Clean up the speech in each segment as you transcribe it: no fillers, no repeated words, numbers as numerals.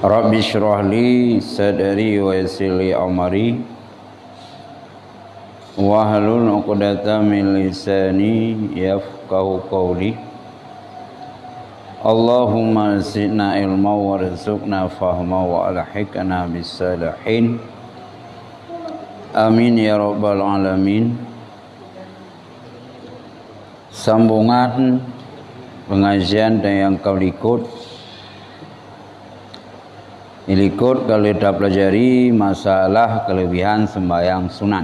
Rabbi shrah li sadri wa yassir li amri wahlul 'uqdatam min lisani yafqahu qawli. Allahumma zidna ilma warzuqna fahma wa alhiqna bis salihin. Amin ya rabbal alamin. Sambungan pengajian yang kau ikut kalau kita pelajari masalah kelebihan sembahyang sunat.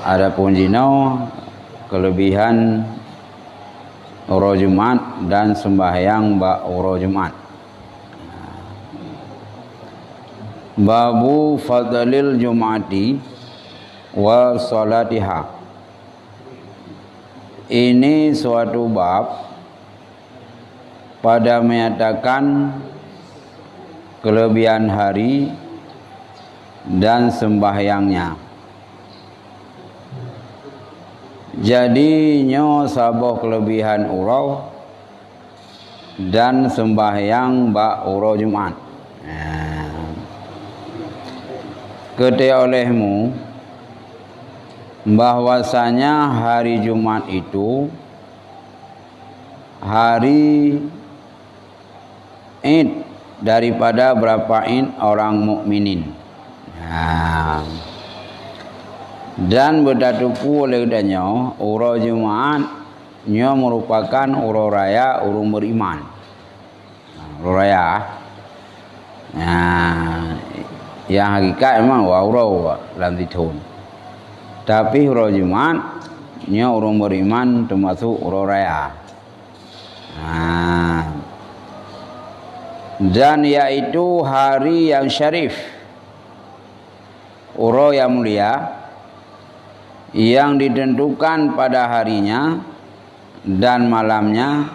Adapun jino kelebihan uro Jumat dan sembahyang uro Jumat. Babu fadlil Jumati wa salatiha. Ini suatu bab pada menyatakan kelebihan hari dan sembahyangnya. Jadi nyo saboh kelebihan urau dan sembahyang urau Jumat. Kete olehmu bahwasanya hari Jumat itu hari Id daripada berapa orang mukminin. Dan berdatuku oleh danyo uro Jumat nyo merupakan uro raya urung beriman. Uro raya. Yang hakikat memang uro lantitun. Tapi uro Jumat nyo urung beriman termasuk uro raya. Dan yaitu hari yang syarif, uro yang mulia, yang ditentukan pada harinya dan malamnya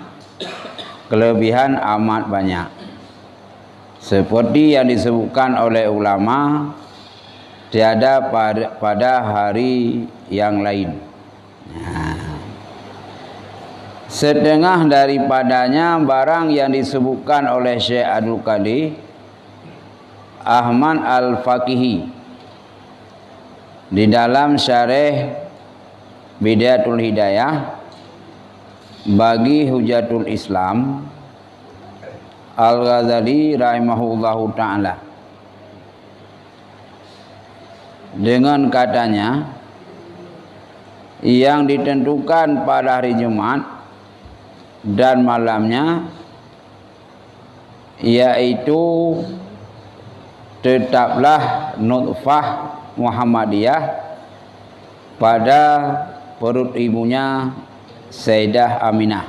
kelebihan amat banyak, seperti yang disebutkan oleh ulama, tiada pada hari yang lain. Setengah daripadanya barang yang disebutkan oleh Syekh Abdul Qadir Ahmad Al-Faqihi di dalam syarah Bidayatul Hidayah bagi Hujatul Islam Al-Ghazali rahimahullahu ta'ala, dengan katanya yang ditentukan pada hari Jumat dan malamnya yaitu tetaplah nutfah Muhammadiyah pada perut ibunya Sayyidah Aminah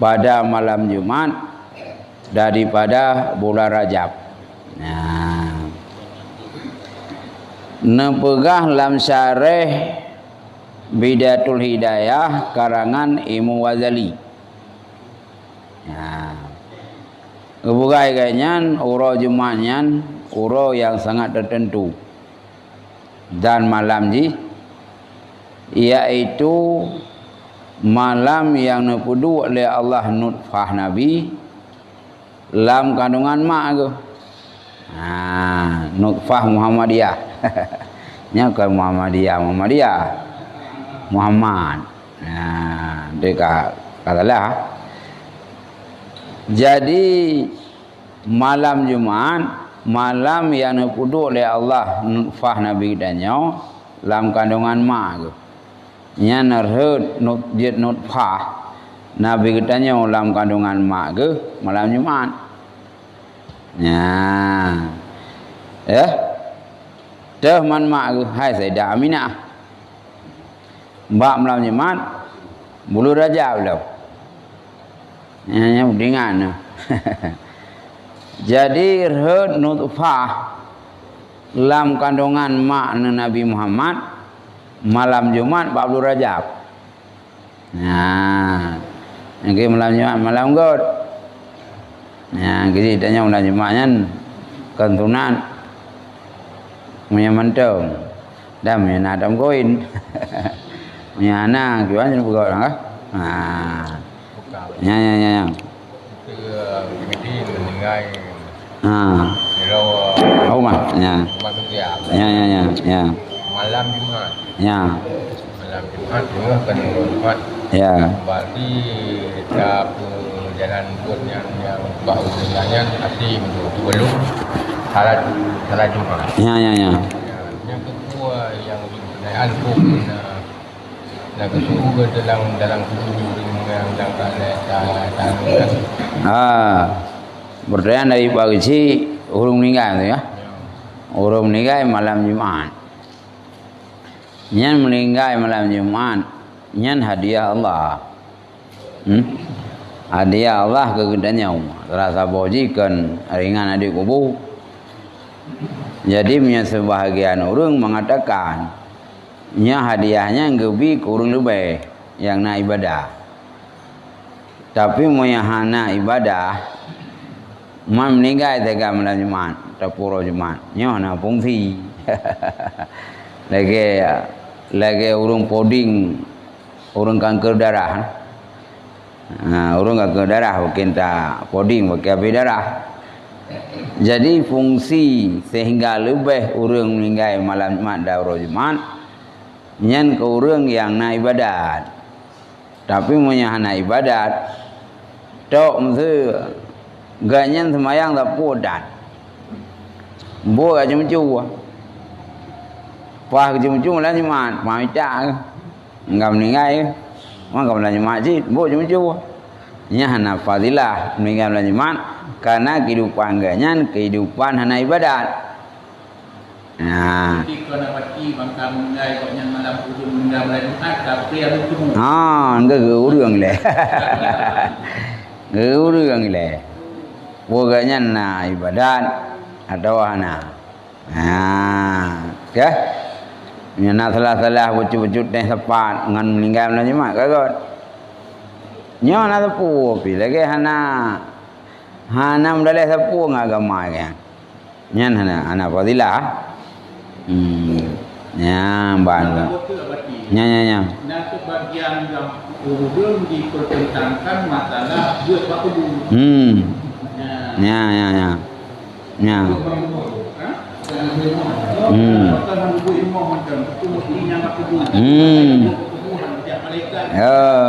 pada malam Jumat daripada bulan Rajab. Nepegah lam syarah Bidayatul Hidayah karangan Imam Ghazali. Kebukai kanyan uro Jumatnyan uro yang sangat tertentu dan malam yaitu malam yang nepudu oleh Allah nutfah Nabi lam kandungan mak ke. Nutfah Muhammadiyah. Nya ke Muhammadiyah Muhammad. Dia katalah. Jadi malam Jumat, malam yang nepudu oleh Allah nutfah Nabi danyo lam kandungan mak. Nya nerhut nutfah Nabi danyo lam kandungan mak ke malam Jumat. Dah man mak ke hai Sayyidah Aminah. Mbak malam Jumat bulu Rajab dah. Nya dengan. Jadi rhut nutfah lam kandungan mak Nabi Muhammad malam Jumat 40 Rajab. Nggih malam Jumat malam God. Gini tanya malam Jumatnya kentunan punya mentung dan punya nadam koin. Punya anak gimana juga orang ya. Kemudian meninggal. Kalau rumah, ya. Rumah kerja. Ya. Malam Jumat. Ya. Malam Jumat juga kan Jumat. Ya. Berarti tak jalan pun yang baru dengannya asing belum salat Jumat. Ya. Yang kedua yang pertanyaan pun nak kesuruh dalam kubur yang dalam berdoa dari pagi urung meninggal tu ya. Urung meninggal malam Jumat. Nyan meninggal malam Jumat. Nyan hadiah Allah. Hadiah Allah kegedeannya terasa bojikan ringan adik kubur. Jadi punya sebahagian orang mengatakan nya hadiahnya ngebi kurang lebih yang nak ibadah. Tapi mau yang hana ibadah man meninggal tega malam Jumat, tapuro Jumat. Nya hana fungsi. lagi urung poding, urung kanker darah. Urung kanker darah mungkin tak poding pakai api darah. Jadi fungsi sehingga lebih urung meninggal malam Jumat dauro Jumat nyan ke urung yang nak ibadat. Tapi mau yang hana ibadat tok mesti ganyan semayang tak podat. Bo aja mencu. Pah aja mencu malam Jumat, mai cak. Enggak meninggal. Mak malam Jumat sih, bo aja mencu. Nya hana fadilah meninggal malam Jumat karena kehidupan ganyan kehidupan hana ibadat. Jadi kalau mati bangka meninggal kau malam ujung meninggal malam Jumat tapi ada temu. Enggak ke urang le. Ke urang le. Pokoknya na ibadat atau hana. Ya. Nyana salah-salah wujud-wujud yang sepat ngan meninggal malam Jumat kagot. Nya na sepuh pi lagi hana mendalih sepuh ngagama kan. Nyan hana fadilah. Ya, ban. Ya. Nah, sebagian yang urung dipertentangkan masalah buat waktu. Ya.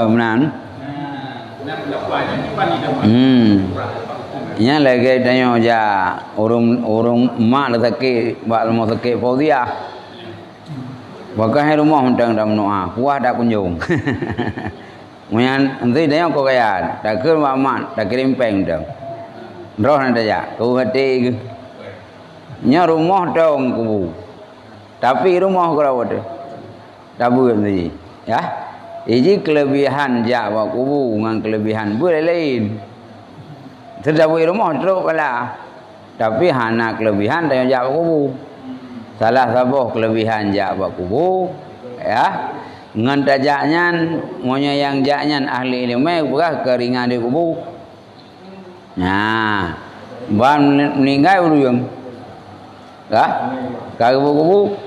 Benar. Nya lagi tanya aja urung mak lezaki bak mau sakit fauziah. Bakal rumah undang dalam doa, puah dak kunjung. Munyan nanti tanya kau kaya, dak ke mak dak kirim peng dong. Roh nanti aja, kau hati ke. Nya rumah dong kubu. Tapi rumah kau ada. Tabu nanti, ya. Ini kelebihan jawab kubu dengan kelebihan boleh lain. Terdapat rumah teruk pula. Tapi hana kelebihan dan jawab kubu. Salah satu kelebihan jawab kubu, ya. Ngan tajaknya, monya yang jaknya ahli ilmu bukan keringan di kubu. Nah, ban meninggal urang. Ya, kalau kubu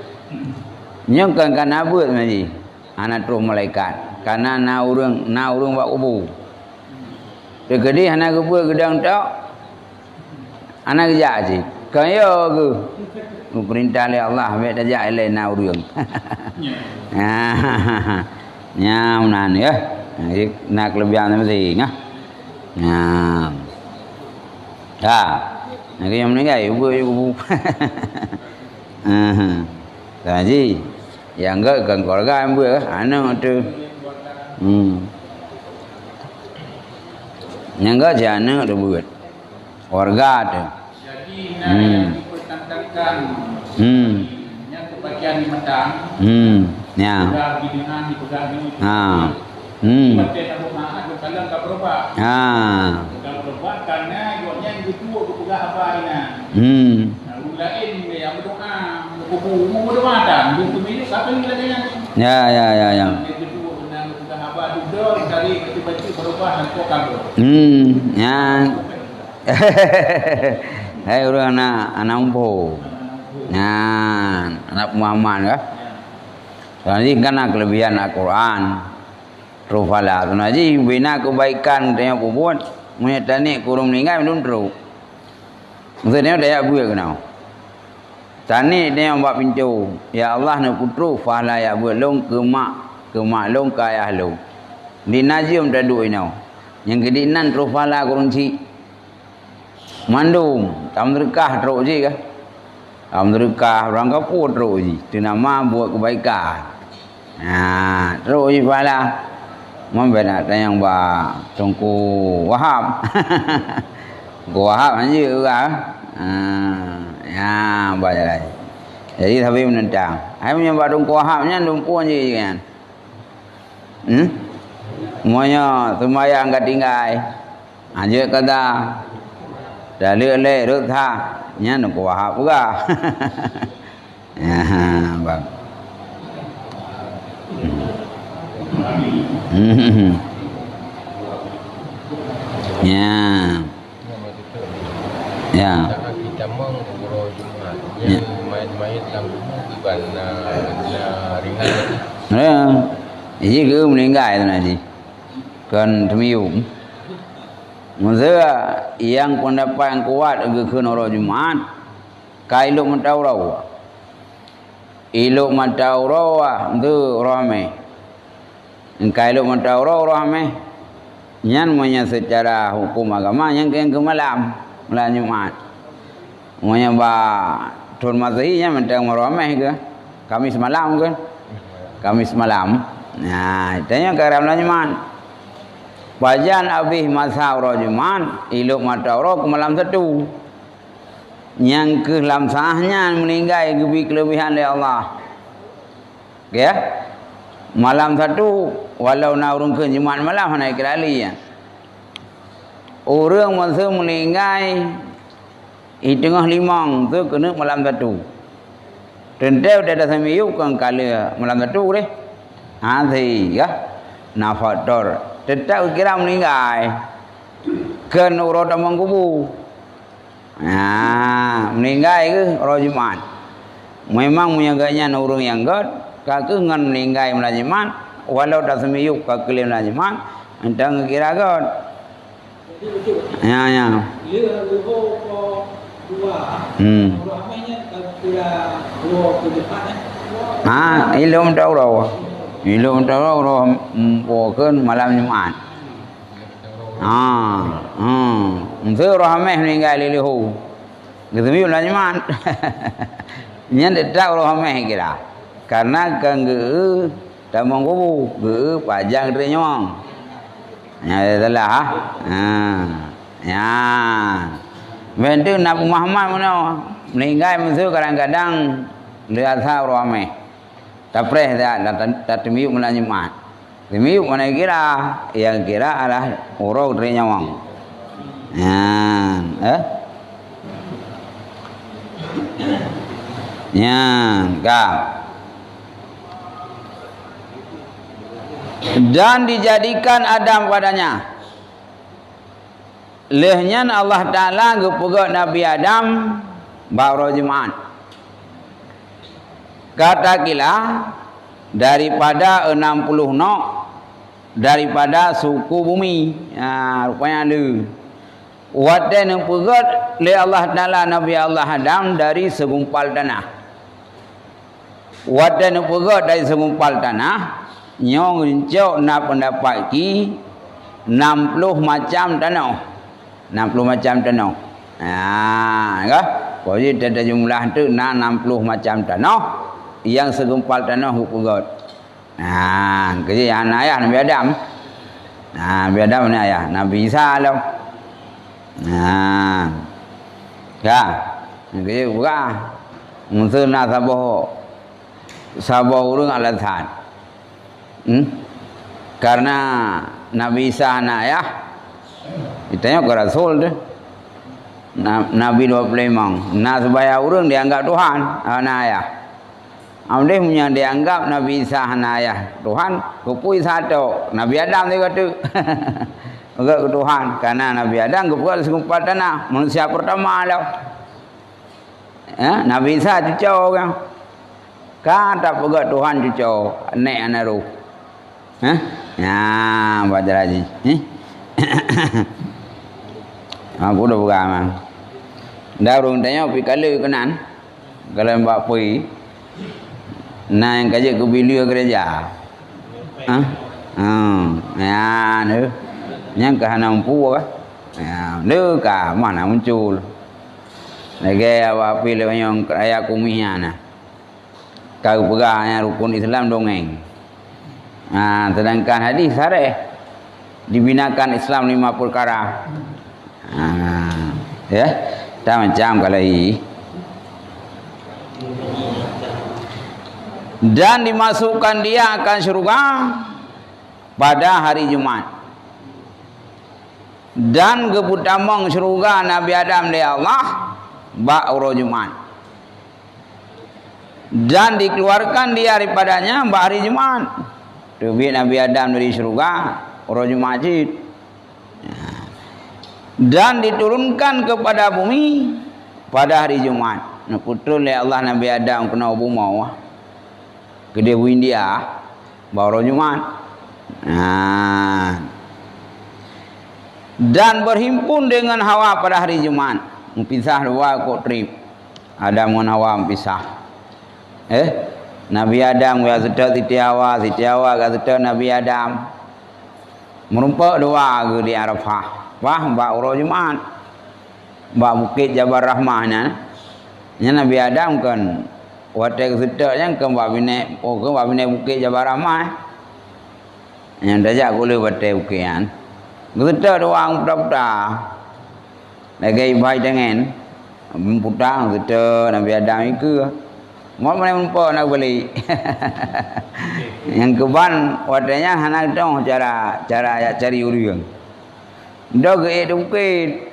nyongkan kan abut mesti. Anak terus malaikat. Karena na urang buat kubu. Gede anak kubu gedang tak. Anak kerja sih. Kaya ke. Perintah oleh Allah ambil tajak elai na urang. Nya menan ya. Nak kelebihan mesti ngah. Nak yang meninggal ibu. Jadi yang enggak kan keluarga ibu anak tu. Yang enggak jana tu buat. Keluarga tu. Jadi yang dipertentangkan yang kebagian di Medang. Ya. Sudah bidinan dipegang ini. Baca tak bermaaf kalau tak berubah. Kalau berubah karena yang kedua kepegang abaina. Lain yang berdoa, mau berdoa dan untuk minum apa yang lagi yang. Ya. Yang kedua benar kepegang abah duduk cari tiba-tiba berubah dan kau kabur. Ya. Hai orang anak umpo. Anak Muhammad ya. Jadi karena kelebihan Al-Quran. Rufala. Jadi bina kebaikan yang buat Munya tanik kurung meninggal belum teruk. Maksudnya dia buat kenal. Tanik dia yang buat pintu. Ya Allah nak putru fahla ya buat long ke mak long ke ayah long. Di najum dah duk inau. Yang kedinan terus fahla kurung cik. Mandum, tam terkah teruk je ke? Tam terkah orang kapur teruk je. Itu nama buat kebaikan. Teruk je fahla. Mampu nak tanya ba Tungku Wahab. Tungku Wahab aja juga. Ya, baca lagi. Jadi tapi menentang. Hai punya ba Tungku Wahabnya lumpuh aja kan. Semuanya sembahyang kat tinggal. Aja kata dah le rut tha nya Tungku Wahab juga. Ya, bang. Ya. Ya. Kita mau ngurau Jumat. Yang main-main dalam bukan ringan. Ya. Ini ke meninggal tu nanti. Kan temium. Maksudnya yang pendapat yang kuat ke ngurau Jumat. Kailuk mataurau. Iluk mataurau tu ramai. Kalau mentaurau rahmeh, yang punya secara hukum agama yang ke malam Jumat. Punya ba Tun Mazhi yang mentang rahmeh ke Kamis malam ke? Kamis malam. Nah, itu yang ke malam Jumat. Bajan abih mazhab Jumat, iluk mentaurau ke malam satu. Yang ke dalam sahnya meninggal kelebihan dari Allah. Okay, ya? Malam satu walau nak urung ke Jumat malam naik kerali ya. Orang masa meninggal di tengah limang tu kena malam satu. Tentu dah semiyuk kan kala malam satu deh. Thì ya nafator tetap kira meninggal. Kan urut amang kubu. Meninggal ke orang Jumat. Memang menyaganya orang yang god. Kakak ngan meninggal malam Jumat, walau tak semiyuk kakak lem malam Jumat, entang kira god. Ya. Ilum tahu roh bukan malam Jumat. Untuk roh ameh meninggal lilihu. Ketemu malam Jumat. Nya tak roh ameh kira. Karena kan ge tamang kubu ge pajang dari nyong. Ya itulah. Ya. Bentuk Nabi Muhammad mana meninggal musuh kadang-kadang lihat sahur ramai. Tapreh dah tatmiu malam Jumat. Temiu mana kira yang kira adalah urau dari nyong. Ya, kak. Dan dijadikan Adam padanya. Lehnya Allah Ta'ala gepegat Nabi Adam baru Jumat. Kata kila daripada 60 nok daripada suku bumi. Rupanya ada. Wadah yang pegat oleh Allah Ta'ala Nabi Allah Adam dari segumpal tanah. Wadah yang pegat dari segumpal tanah. Nyong rincok nak pendapat ki 60 macam tanah. 60 macam tanah. Kan? Jadi ada jumlah tu 60 macam tanah yang segumpal tanah hukugot. Jadi anak ayah Nabi Adam. Nabi Adam ni ayah Nabi Isa lah. Kan? Jadi bukan musuh nak sabah urang alasan. Karena Nabi Isa anak ayah ditanya ke Rasul tu Nabi 25 nak supaya orang dianggap Tuhan anak ayah Amdeh punya dianggap Nabi Isa anak ayah Tuhan kupui satu Nabi Adam dia kata agak ke Tuhan karena Nabi Adam kupui segumpal tanah manusia pertama lah Nabi Isa cucau kan kata pegat Tuhan cucau naik anak ruh baca lagi Aku dah pegang. Dah orang tanya pi kala kenan. Kalau mbak pui. Nah yang kaji ke bilia gereja. Ya nữa. Yang ke hanam pu ka. Ya, nữa ka mana muncul. Lagi apa pilih yang ayat kumihnya nah. Kau pegangnya rukun Islam dongeng. Nah, sedangkan hadis sahih dibinakan Islam 5 perkara. Ya, dah macam kalau ini. Dan dimasukkan dia akan syurga pada hari Jumat. Dan keputamang syurga Nabi Adam dari Allah ba'ura Jumat. Dan dikeluarkan dia daripadanya hari Jumat. Tubi Nabi Adam dari syurga ura Jumat. Dan diturunkan kepada bumi pada hari Jumat. Nah, putul oleh Allah Nabi Adam kena bumi. Kedai India baru Jumat. Dan berhimpun dengan Hawa pada hari Jumat. Pisah dua kok trip. Adam dengan Hawa pisah. Nabi Adam ya sedar Siti Hawa kata Nabi Adam. Merumpak dua ke di Arafah. Wah, mbak ura Jumat. Mbak Bukit Jabal Rahmahnya. Nya Nabi Adam kan watek sedar yang ke mbak bine Bukit Jabal Rahmah. Yang dajak boleh watek bukian. Sedar doang budak-budak. Lagi baik dengan putang sedar Nabi Adam itu. Mau mana lupa nak beli. Yang keban wadanya anak dong cara cari urang. Dog bukit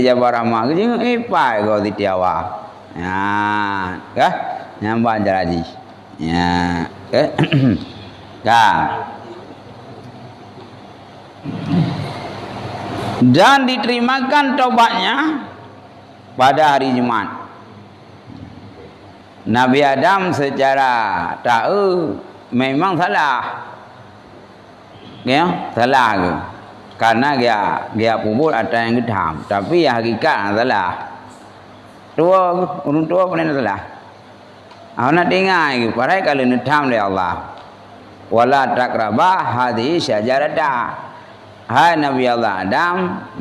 Jabal Rahmah ke pai kau di Tiawa. Ya, kah? Nyamban jaraji. Ya, kah? Dan diterimakan taubatnya pada hari Jumat. Nabi Adam secara tahu memang salah. Ya, salah ke? Karena dia pupul ada yang gedam, tapi ya hakikat salah. Orang tua pun salah. Anak dengar ke? Parai kalau nedam oleh Allah. Wala takrabah hadhihi syajarata. Hai Nabi Allah Adam,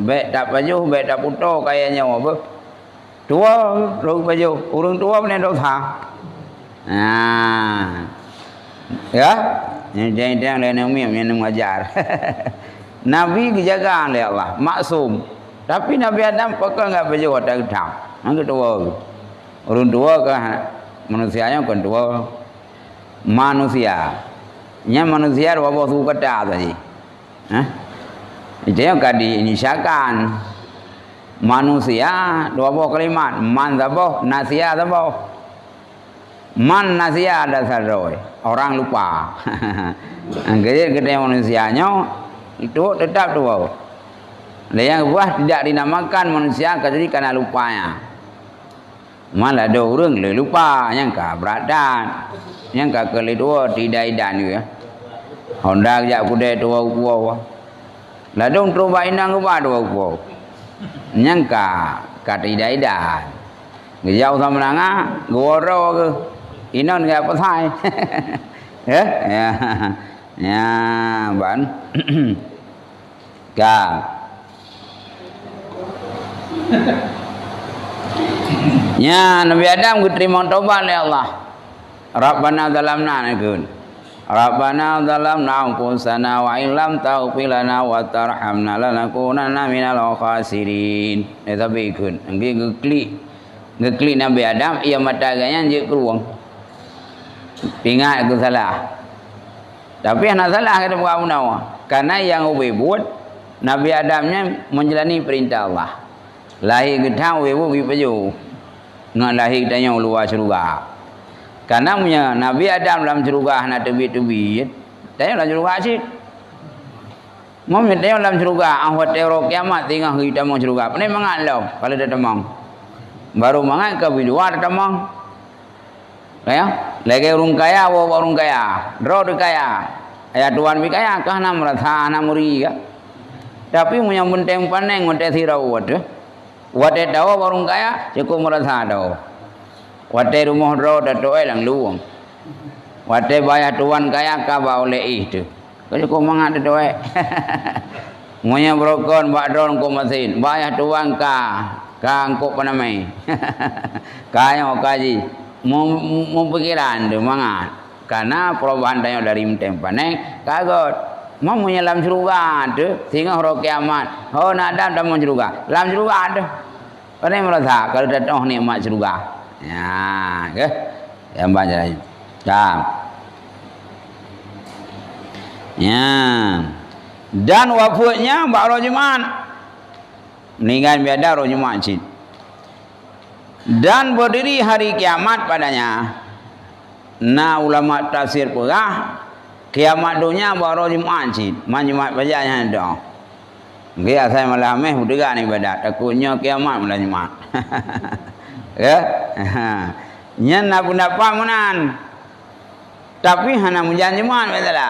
baik tak pajuh, baik tak putus kayaknya apa? Tua, orang pajuh, orang tua pun dah tahu. Ya, jangan lain yang mengajar. Nabi dijaga oleh Allah, maksum. Tapi Nabi Adam pakai enggak pajuh ada gedam. Angkat tua. Orang tua kan manusianya kan tua. Manusia. Nya manusia apa tu kata tadi. Itu yang kadi inisiakan manusia dua buah kalimat man taboh nasia taboh man nasia ada saroi orang lupa. Gede manusianya itu tetap dua. Yang buah tidak dinamakan manusia kecuali karena lupanya. Malah ada orang lupa yang kah beradan yang kah kelidua tidak idan ya. Honda jak kuda dua buah. Ladung teruba inang ke dua buah. Nyangka kata ida-ida. Ngejauh sama nanga, goro ke. Inon enggak pasai. Ya, ban. Ka. Ya, Nabi Adam diterima taubat oleh Allah. Rabbana zalamna nakun. Rabbana zalamna anfusana wa illam taghfir lana wa tarhamna lanakunanna minal khasirin. Tapi ikut. Ngeklik Nabi Adam ia mataganya je keluang. Ingat aku salah. Tapi anak salah kata bukan menawa. Karena yang ubi buat Nabi Adamnya menjalani perintah Allah. Lahir gedang ubi buat baju. Ngan lahir tanya luar syurga. Karena punya Nabi Adam dalam syurga nak tebit-tebit. Tanya dalam syurga asyik. Mau tanya dalam syurga. Ahwat terok kiamat tinggal kita mau syurga. Pernah mangat lo kalau dah temang. Baru mangat ke bidua dah temang. Kaya? Lagi orang kaya, orang kaya. Roh kaya. Ayat Tuhan bi kaya kah nak merasa nak muri ka? Tapi punya benteng paneng wate sirau wate. Wate dawa warung kaya cukup merasa dawa. Wate rumah ro datoe lang luang. Wate bayar tuan kaya ka ba oleh itu. Kau cukup mangat datoe. Monya brokon bak don ko masin. Bayar tuan ka angkuk panamai. Kaya kaji. Mau pikiran de mangat. Karena perubahan tanya dari benteng paneng kagot. Mau menyelam surga tu, sehingga hari kiamat. Oh nak dah mau surga, dalam surga ada. Orang merasa kalau datang nikmat surga. Ya, ke? Yang banyak lagi. Dah. Ya. Dan wafatnya baru Jumat. Meninggal biada hari Jumat cik. Dan berdiri hari kiamat padanya. Nah ulama tafsir perah. Kiamat dunia baru Jumat cik. Jumat bajanya ada. Dia saya malam budega ni badak. Takutnya kiamat malam Jumat. Ya. Nyan nak pendapat menan. Tapi hana mujan Jumat betul.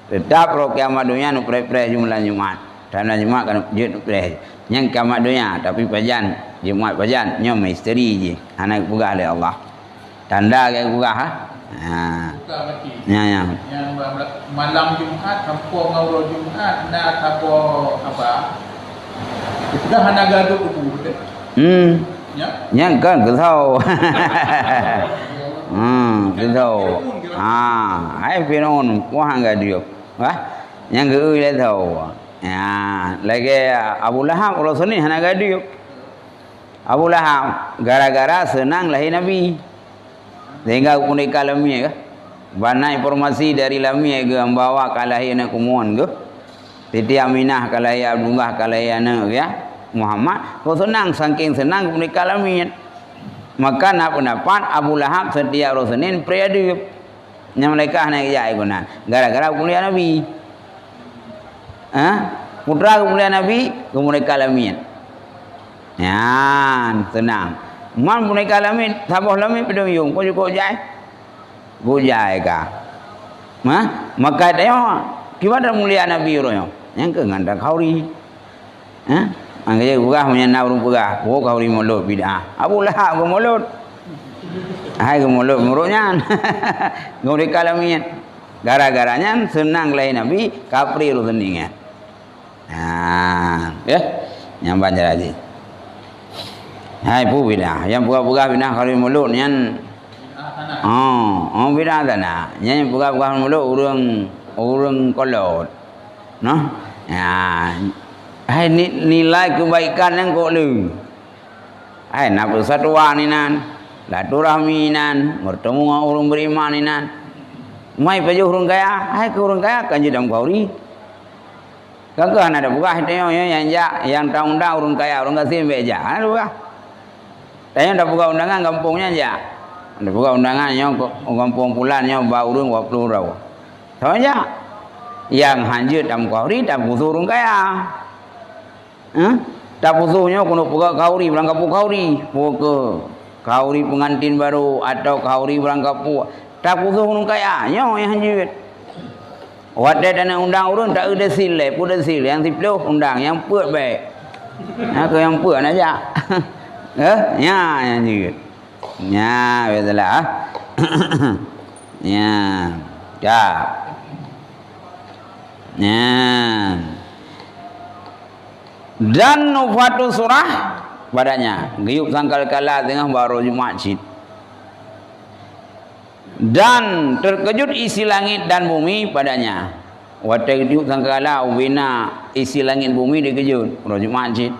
Tetap roh kiamat dunia nu pre-pre jumlah Jumat. Tanah Jumat kan jut pre. Yang kiamat dunia tapi pajan Jumat pajan nyo misteri je. Hana buka oleh Allah. Tanda ke buka ha? Buka mati. Ya. Yang malam Jumat, kampung ngawro Jumat, nak kampung apa? Itu dah hana gaduh kubur deh. Ya. Yang kan tahu. Tahu. Ai pinon kuah enggak dia. Wah. Yang geui le tahu. Ya, lagi Abu Lahab Rasul ni hana gaduh. Abu Lahab gara-gara senang lahir Nabi. Sehingga kunika lamia ke? Bana informasi dari lamia ke membawa kalahi anak kumuan ke? Siti Aminah kalahi Abdullah kalahi anak ya? Muhammad. Kau senang saking senang kunika lamia. Maka nak pendapat Abu Lahab setiap Rasulin pria dia. Yang mereka nak jaya guna. Gara-gara kuliah Nabi. Putra kuliah Nabi kunika lamia. Ya, senang. Man punai kalamin, sabah lamin pedang yung, kau juga jai, bujai ka, maka dia, kiwada mulia Nabi royo, yang ke nganda kauri, angkanya gua punya naurung gua kauri mulut bidah, Abu Lahab gua mulut, gua mulut muruknya, gua di kalamin, gara-garanya senang lain Nabi, kapri ruseningnya, ya, yang banyak lagi. Hai pu bidah, yang buka-buka bidah kalau mulut yang, bidah tanah, yang buka-buka mulut urang kolot, no, ya, hai nilai kebaikan yang kau lu, hai nak persatuan ni nan, silaturahmi nan, bertemu dengan orang beriman ni nan, mai paju orang kaya, hai ke orang kaya kan jadi kauri, kakak ada buka hatinya yang tahu dah orang kaya orang kasih beja, ada buka. Tanya dah buka undangan kampungnya aja. Dah buka undangannya kampung pulannya bau urang 20 rau. Tahu aja. Yang hanjut dalam kauri tak butuh urang kaya. Tak butuhnya kena buka kauri berangkap kauri. Buka kauri pengantin baru atau kauri berangkap tak butuh urang kaya. Yang hanjut. Wadah dana undang urang tak ada sile, pun ada sile yang 10 undang yang puat baik. Ke yang puat aja. Ya, yang juga. Ya, betul lah. Ya, dah. Ya. Dan nufatu surah padanya. Giyup sangkal kala tengah baru Jumat cid. Dan terkejut isi langit dan bumi padanya. Waktu giyup sangkal kala ubina isi langit bumi dikejut. Baru Jumat cid.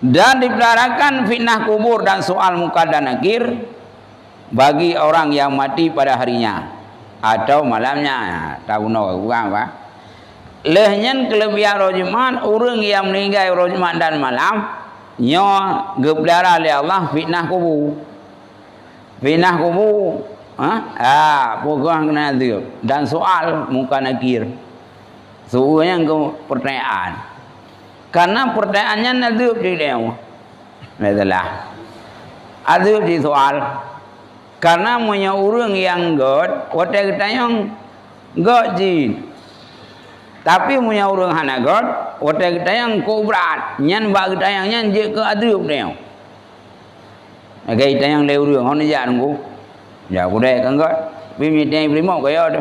Dan dipeliharakan fitnah kubur dan soal muka dan nakir bagi orang yang mati pada harinya atau malamnya. Tahu no bukan apa? Lehnya kelebihan rojuman orang yang meninggal rojuman dan malam nyo gepelihara oleh Allah fitnah kubur. Fitnah kubur, pokoknya kena dia dan soal muka nakir. Soalnya ke pertanyaan. Karena pertanyaannya nadub di dia. Adalah adub di soal. Karena punya orang yang god, waktu kita yang god jin. Tapi punya urang hanagot, otak tayang ko berat, nyan bag tayang nyan je ke adriuk dia. Agai tayang le urang hon ja nunggu. Ja ku dai kan got. Pi mi tayang primo ko yo tu.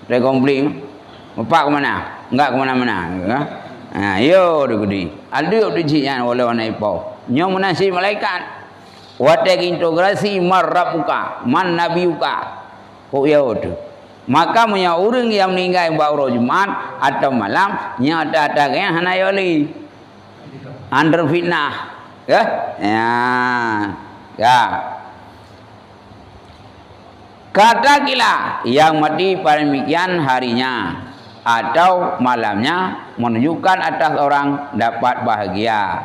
Dai kompling. Mepak ke mana? Enggak ke mana-mana, ya. Ha, yo tu gudi. Adriuk tu ji nyan oleh wanai pau. Nyong menasi malaikat. Otak integrasi marrabuka, man nabiuka. Ko yo tu. Maka punya orang yang meninggal baru Jumat atau malam nyata ada yang hanayoli under fitnah, ya, ya. Katakanlah yang mati pada demikian harinya atau malamnya menunjukkan atas orang dapat bahagia.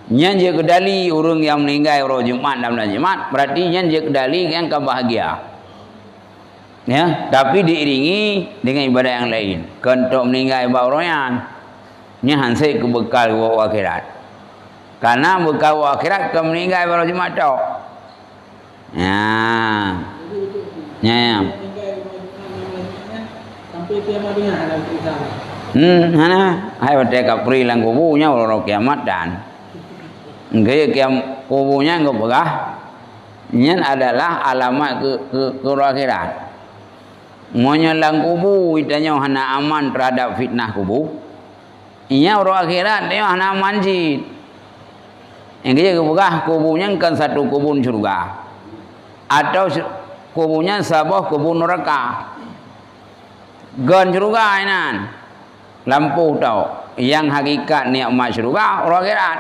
Yang je kedali orang yang meninggal baru Jumat dan malam Jumat berarti yang je kedali yang kebahagia. Ya, tapi diiringi dengan ibadah yang lain. Kentok meninggal bauroyan, nya hansai ke bekal wa akhirat. Karena bekal wa akhirat ke meninggal baru Jumat tok. Ya. Ya. Sampai kiamat dia ada cerita. Hana, hai bate kapri lang kubunya ora kiamat dan. Gaya kiam kubunya enggak begah. Nyen adalah alamat ke akhirat. Monya lang kubu itanya hana aman terhadap fitnah kubu. Inya orang akhirat dia hana aman jid. Yang dia kebegah kubunya kan satu kubun surga. Atau kubunya sabah kubun neraka. Gan surga inan. Lampu tau. Yang hakikat nikmat surga orang akhirat.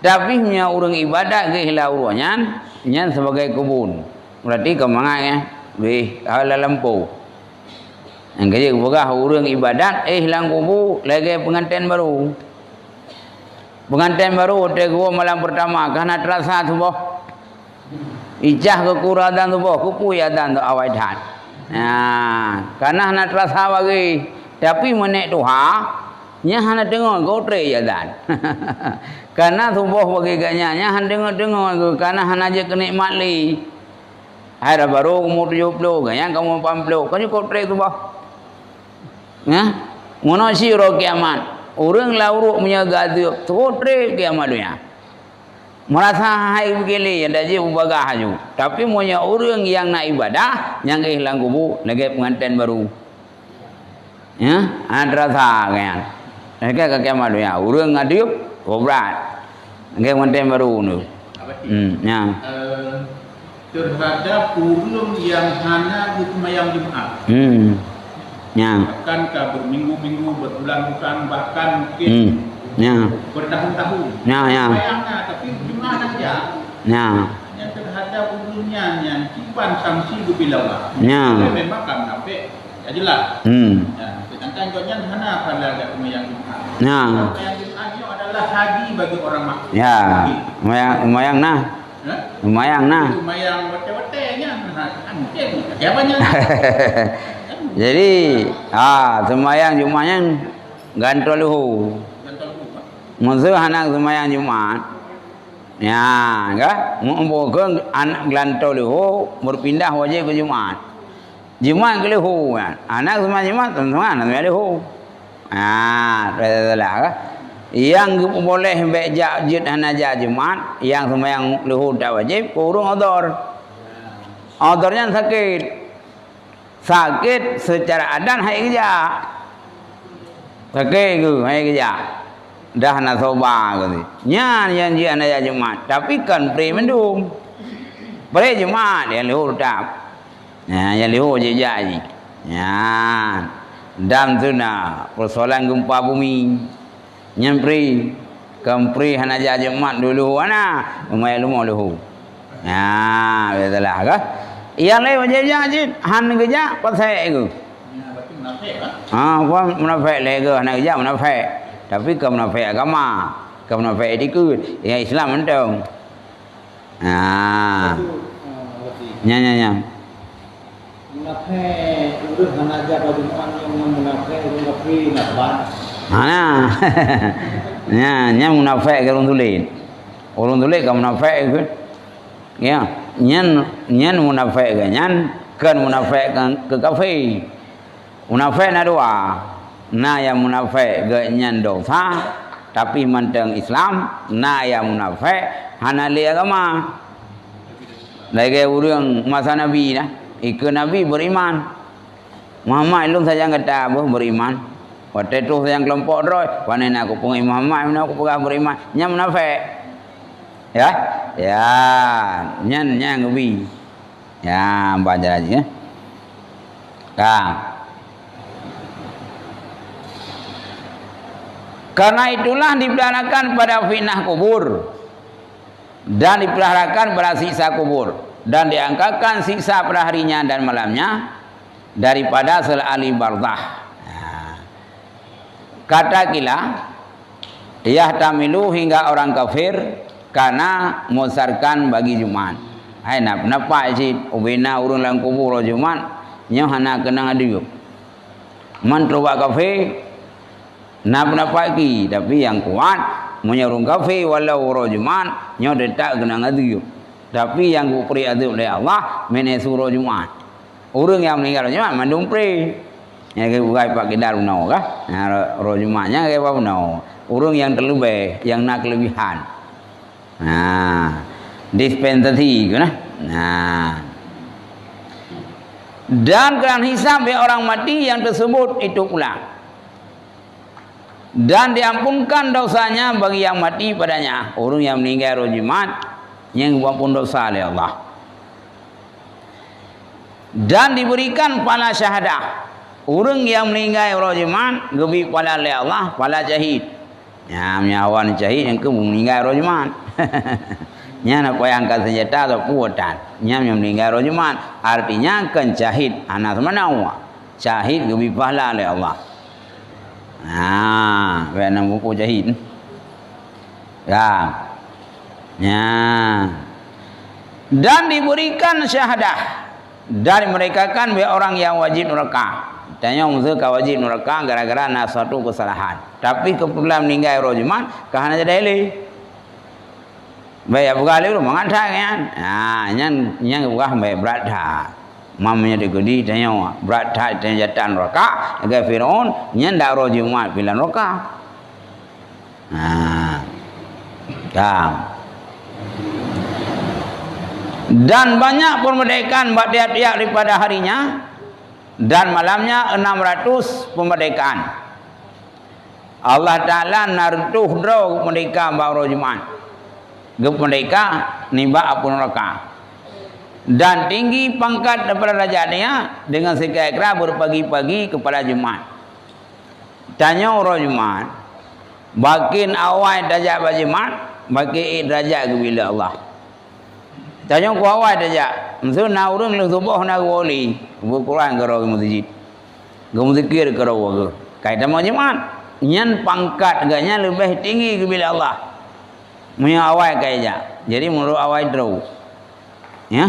Tapi punya orang ibadat ke hilang uruannya, nya sebagai kubun. Berarti kemangannya weh ala lampu. Yang kerja begah orang ibadat hilang kubu lagi pengantin baru. Pengantin baru hotel gua malam pertama karena terasa tu boh. Ijah ke kuradan tu boh, kupu yadan tu awai dhan. Karena hana terasa bagi. Tapi menek tu nya hana dengar gotre yadan. Karena tu boh bagi ganya nya hana dengar karena hana je kenikmat li. Hai baru umur 70, gaya kamu 40, kan kau trek tu bah. Ya, mana si orang kiamat? Orang lauruk punya gaduh, tu trek kiamat dunia. Merasa hai begini, ada je ubagah ju. Tapi punya orang yang nak ibadah, yang kehilang kubu, lagi pengantin baru. Ya, ada rasa kan? Lagi ke kiamat dunia, orang ngaduh, berat. Lagi pengantin baru nu. Ya. Terhadap urung yang hana bersemayam Jumat. Ya. Bahkan berminggu-minggu, berbulan-bulan, bahkan mungkin ya. Bertahun-tahun. Ya. Semayamnya, tapi Jumat saja. Ya. Yang terhadap urungnya yang kiban sanksi berbilawah. Ya. Memang kan sampai ya jelas. Ya. Sedangkan jawabnya hana pada ada semayam Jumat. Ya. Semayam Jumat itu adalah haji bagi orang mak. Ya. Mayang nah. Lumayan nah. Lumayan wete-wetenya. Mungkin siapanya. Jadi, semayang Jumatnya gantol luhu. Musuh anak semayang Jumat. Ya, enggak? Mau ke anak gantol luhu berpindah wajib ke Jumat. Jumat ke luhu kan. Anak semayang Jumat teman-teman semayang luhu. Itulah kan. Yang boleh bejak jid hanaja Jumat, yang sembahyang luhur tak wajib, kurung odor. Odornya sakit. Sakit secara adan hai kerja. Sakit ke hai kerja. Dah nak soba gitu. Nya yang jid hanaja Jumat, tapi kan pre mendung. Pre Jumat yang luhur tak. Yang luhur je jadi. Dam tu na persoalan gempa bumi. Nyempri kempri hana jaje mat dulu ana umai lumo luhu. Betulah ke? Yang lain wajib jaje han kerja pasai ke. Berarti munafik kan? Gua munafik lagi hana kerja munafik. Tapi ke munafik agama, ke munafik etikut. Yang Islam entong. Nya. Munafik urut hana jaga Jumat yang munafik nak ban. Nya munafik ke orang tulis. Orang tulis ke munafik ke. Ya, nyan munafik ke nyan kan munafik ke kafir. Munafik na dua. Na yang munafik genyan dosa tapi menteng Islam, na yang munafik hanali agama. Lagi urang masa Nabi dah. Ikut Nabi beriman. Muhammad lu saja kata beriman. Waktu itu yang kelompok droi, panen aku pengai Muhammad, mana aku pegah beriman. Nya munafik. Ya? Ya, nya ngebi. Ya, baca aja ya. Karena itulah dipeliharakan pada fitnah kubur dan dipeliharakan pada siksa kubur dan diangkatkan siksa pada harinya dan malamnya daripada selali barzah. Kata kila yahtamilu hingga orang kafir karena musarkan bagi Jumat. Hai napa sih ubina urang lang kubur Jumat nya hana kenang adiu. Man troba kafir napa ki tapi yang kuat menyurung kafir walau rojuman nya detak kenang adiu. Tapi yang kupri adu oleh Allah menesuro Jumat. Urang yang meninggal Jumat mandung pri. Ya ke bukai pak kedar unau kah? Nah, rojumatnya ke apa unau? Urang yang terlebih, yang nak kelebihan. Nah, dispensasi gitu nah. Nah. Dan kerana hisab orang mati yang tersebut itu pula. Dan diampunkan dosanya bagi yang mati padanya. Orang yang meninggal rojumat yang buat pun dosa oleh Allah. Dan diberikan pala syahadah. Orang yang meninggal rojumat gebi pala oleh Allah, pala syahid. Ya, menyawan syahid yang ke meninggal rojumat. Nya nak yang angkat senjata atau kuatan. Nya yang meninggal rojumat artinya kan syahid anak mana syahid gebi pahala oleh Allah. Nah, benar buku syahid. Ya. Ya. Dan diberikan syahadah dan mereka kan orang yang wajib neraka. Tanya musuh wajib neraka gara-gara nak satu kesalahan. Tapi kebetulan meninggal rojumat kahana jadi eleh. Baik bukan lagi rumah ngata kan? Ah, yang bukan baik berat dah. Mamanya digudi tanya berat dah tanya jatan neraka. Agar Firaun yang dah rojumat bilang neraka. Ah, dah. Dan banyak permerdekaan buat tiap-tiap daripada harinya dan malamnya 600 pemmerdekaan. Allah Ta'ala nartuh draw merdeka baru Jumat. Gep merdeka nimba apun neraka. Dan tinggi pangkat daripada rajanya dengan sekira berpagi-pagi kepada Jumat. Tanya orang Jumat, bakin awal darjat Jumat, bakin darjat bila Allah. Tanya ku awal darjat. Maksud na urang lu subuh na wali, Quran ke rawi masjid. Gamu zikir ke rawi. Kaitan mau Jumat, nyan pangkat agaknya lebih tinggi ke bila Allah. Munya awal kaya. Jadi menurut awal draw. Ya.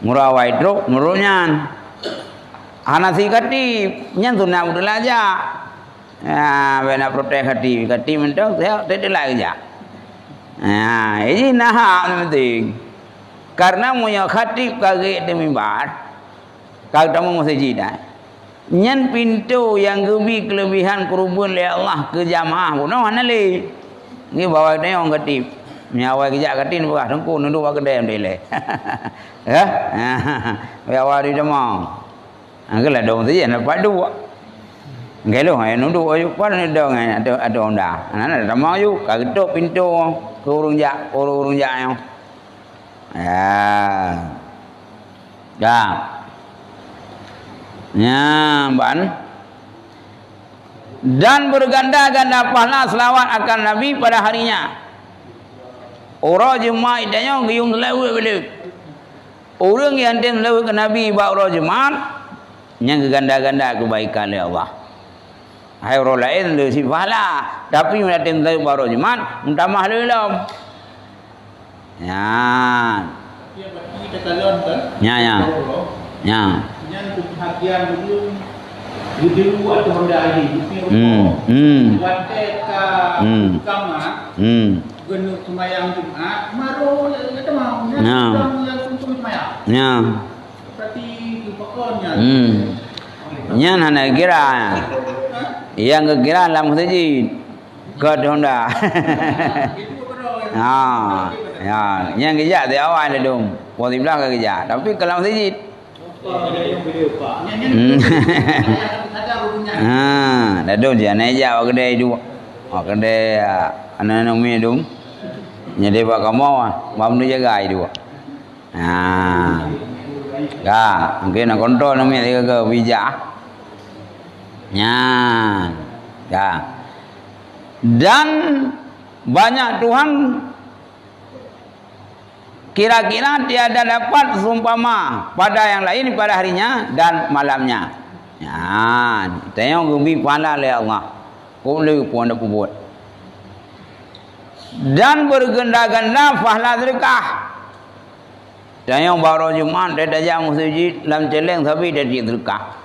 Menurut awal draw, menurut nyan. Hanasi kati, nyan sunah udul aja. Ya, bena protek hati, kati mentok saya tidak lagi aja. Nah, ini nah penting. Karena munya khatib kagak di mimbar, kagak tamu masjid dah. Nyan pintu yang gebi kelebihan kurubun oleh Allah ke jamaah pun hanali. Ni bawa dia orang khatib. Nyawa kejak katin bukan tengku nunduk wa kedai ndele. Ya? Ya wari demang. Anggelah dong saja nak padu. Ngelo hai nunduk ayu pan ni dong ada onda. Anak demang ayu kagetok pintu ke urung jak yang. Ya. Dah. Ya, ban. Dan berganda-ganda pahala selawat akan Nabi pada harinya. Orang Jumat idanya giung selawat balik. Orang yang dia selawat ke Nabi bawa orang Jumat yang ganda-ganda kebaikan oleh Allah. Hai orang lain le si pahala, tapi mereka dia selawat bawa orang Jumat minta mahal belum. Ya. Dia bagi kita kalon kan? Ya. Yang perhatian dulu dulu atau rendah ini. Buat teka kamar. Genuk semayang Jumat, maru ya mau yang untuk semayang. Ya. Berarti di pokoknya. Nya hana kira. Yang kira dalam masjid. Ke Honda. Ya, yang kerja di awal ada dong. Poti belakang kerja. Tapi kalau masjid. Dah dong dia naik jauh kedai tu. Kedai anak-anak mi dong. Jadi pak kamu mau tu jaga itu. Mungkin nak kontrol nama dia ke bijak. Dan banyak Tuhan kira-kira tiada dapat seumpama pada yang lain pada harinya dan malamnya. Tengok gumi pahala oleh Allah. Boleh pun ada buat. Dan berganda-ganda pahala sedekah. Tengok baru Jumat dia dah jam masjid dalam celeng tapi dia sedekah.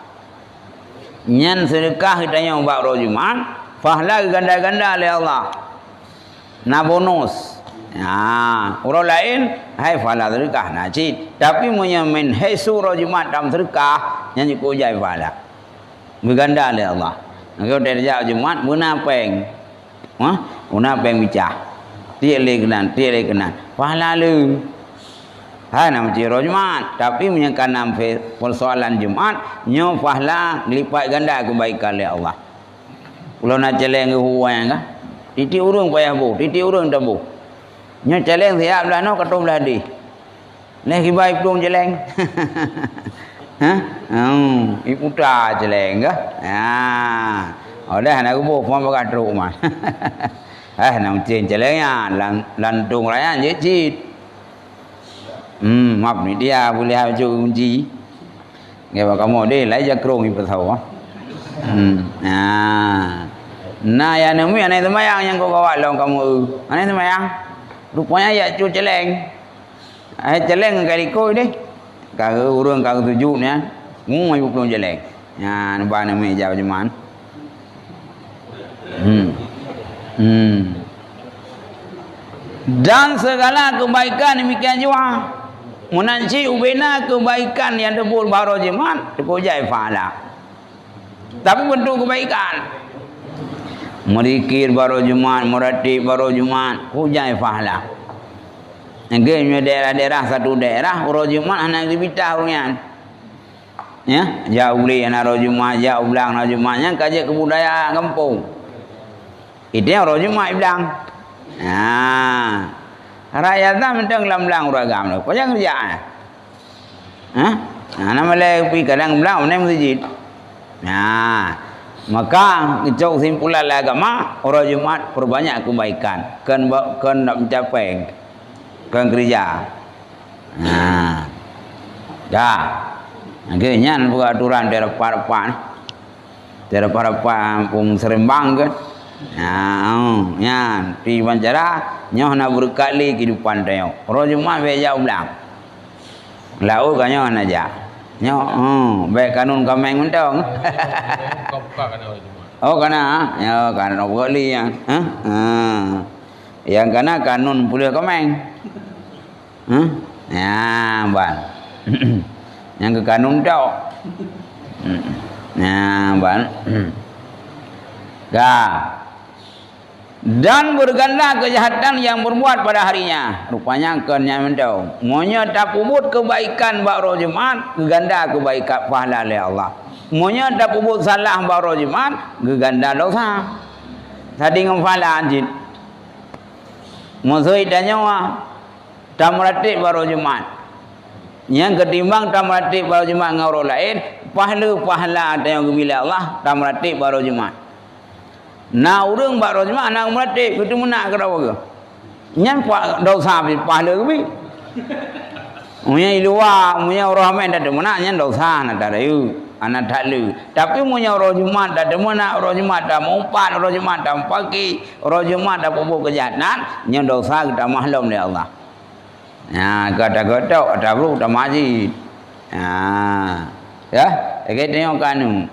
Nyan sedekah tengok baru Jumat pahala ganda-ganda oleh Allah. Na bonus. Orang lain hai pahala sedekah najid. Tapi punya min hai surah Jumat dalam sedekah nyanyi kujai pahala. Berganda oleh Allah. Kalau dia jauh Jumat munapeng. Munapeng bicah. Dia kenan. Pahala lu. Nama surah Jumat. Tapi menyangka nampai persoalan Jumat nyo pahala lipat ganda kebaikan oleh Allah. Kalau nak celeng ke huang kah? Titi urung payah bu, titi urung tak bu. Nya celeng siap belah no ketum belah di. Nih kibai pelung celeng. Iputa celeng kah? Dah nak bu, mau pakai truk mah. Nak celengnya lantung raya jejit. Maaf ni dia boleh haju kunci. Ngapa kamu deh lai jakrong ibu tahu. Nah ya nemu aneh semayang yang kau kawan long kamu. Aneh semayang. Rupanya ya cu celeng. Celeng kali kau deh. Kau urang kau tujuh ni. Ibu pelong celeng. Nampak nama jauh cuman. Dan segala kebaikan demikian juga. Menanci ubena kebaikan yang debul baru Jumat dipujai pahala. Tapi bentuk kebaikan. Merikir baru Jumat, meratib baru Jumat, pujai pahala. Negeri daerah-daerah satu daerah baru Jumat anak dibitah orangnya. Ya, jauh beli anak baru Jumat, jauh belang baru Jumatnya kajian kebudayaan kampung. Itu yang baru Jumat bilang. Rakyat tak mentang belang uragam tu. Kau jangan kerja. Nama leh pi kadang belang mana masjid. Maka kecok simpulan agama orang Jumat perbanyak kebaikan. Kan nak mencapai kan kerja. Dah. Akhirnya buat aturan terdepan. Terdepan pun Serembang kan. Di Banjara nyoh nak berkali kehidupan dia. Orang Jumat beja ulang. Lau kan nyoh aja. Nyoh baik kanun kameng mentong. Kau buka kan hari Jumat. Oh kana ya kan berkali ya. Yang kana kanun pulih kameng. Ban. Yang ke kanun tau. Ban. Dan berganda kejahatan yang berbuat pada harinya. Rupanya kennya mentau. Monya tak pubut kebaikan baru Jumat, ganda kebaikan pahala oleh Allah. Monya tak pubut salah baru Jumat, ganda dosa. Tadi ngempala anjin. Mosoi dan nyawa. Tamratib baru Jumat. Yang ketimbang tamratib baru Jumat ngau lain, pahala ada yang bila Allah tamratib baru Jumat. Nah urang baru Jumat anak meratib itu menak ke dawa ke? Nyan dosa pahala ke bi? Munya luar, munya orang ramai dah menak nyan dosa nak dah you, anak tak lu. Tapi munya orang Jumat dah menak orang Jumat dah mumpat orang Jumat dah pagi orang Jumat dah buat kejahatan, nyan dosa kita maklum ni Allah. Kata-kata ada bro dah majid. Ya, kita tengok kanun.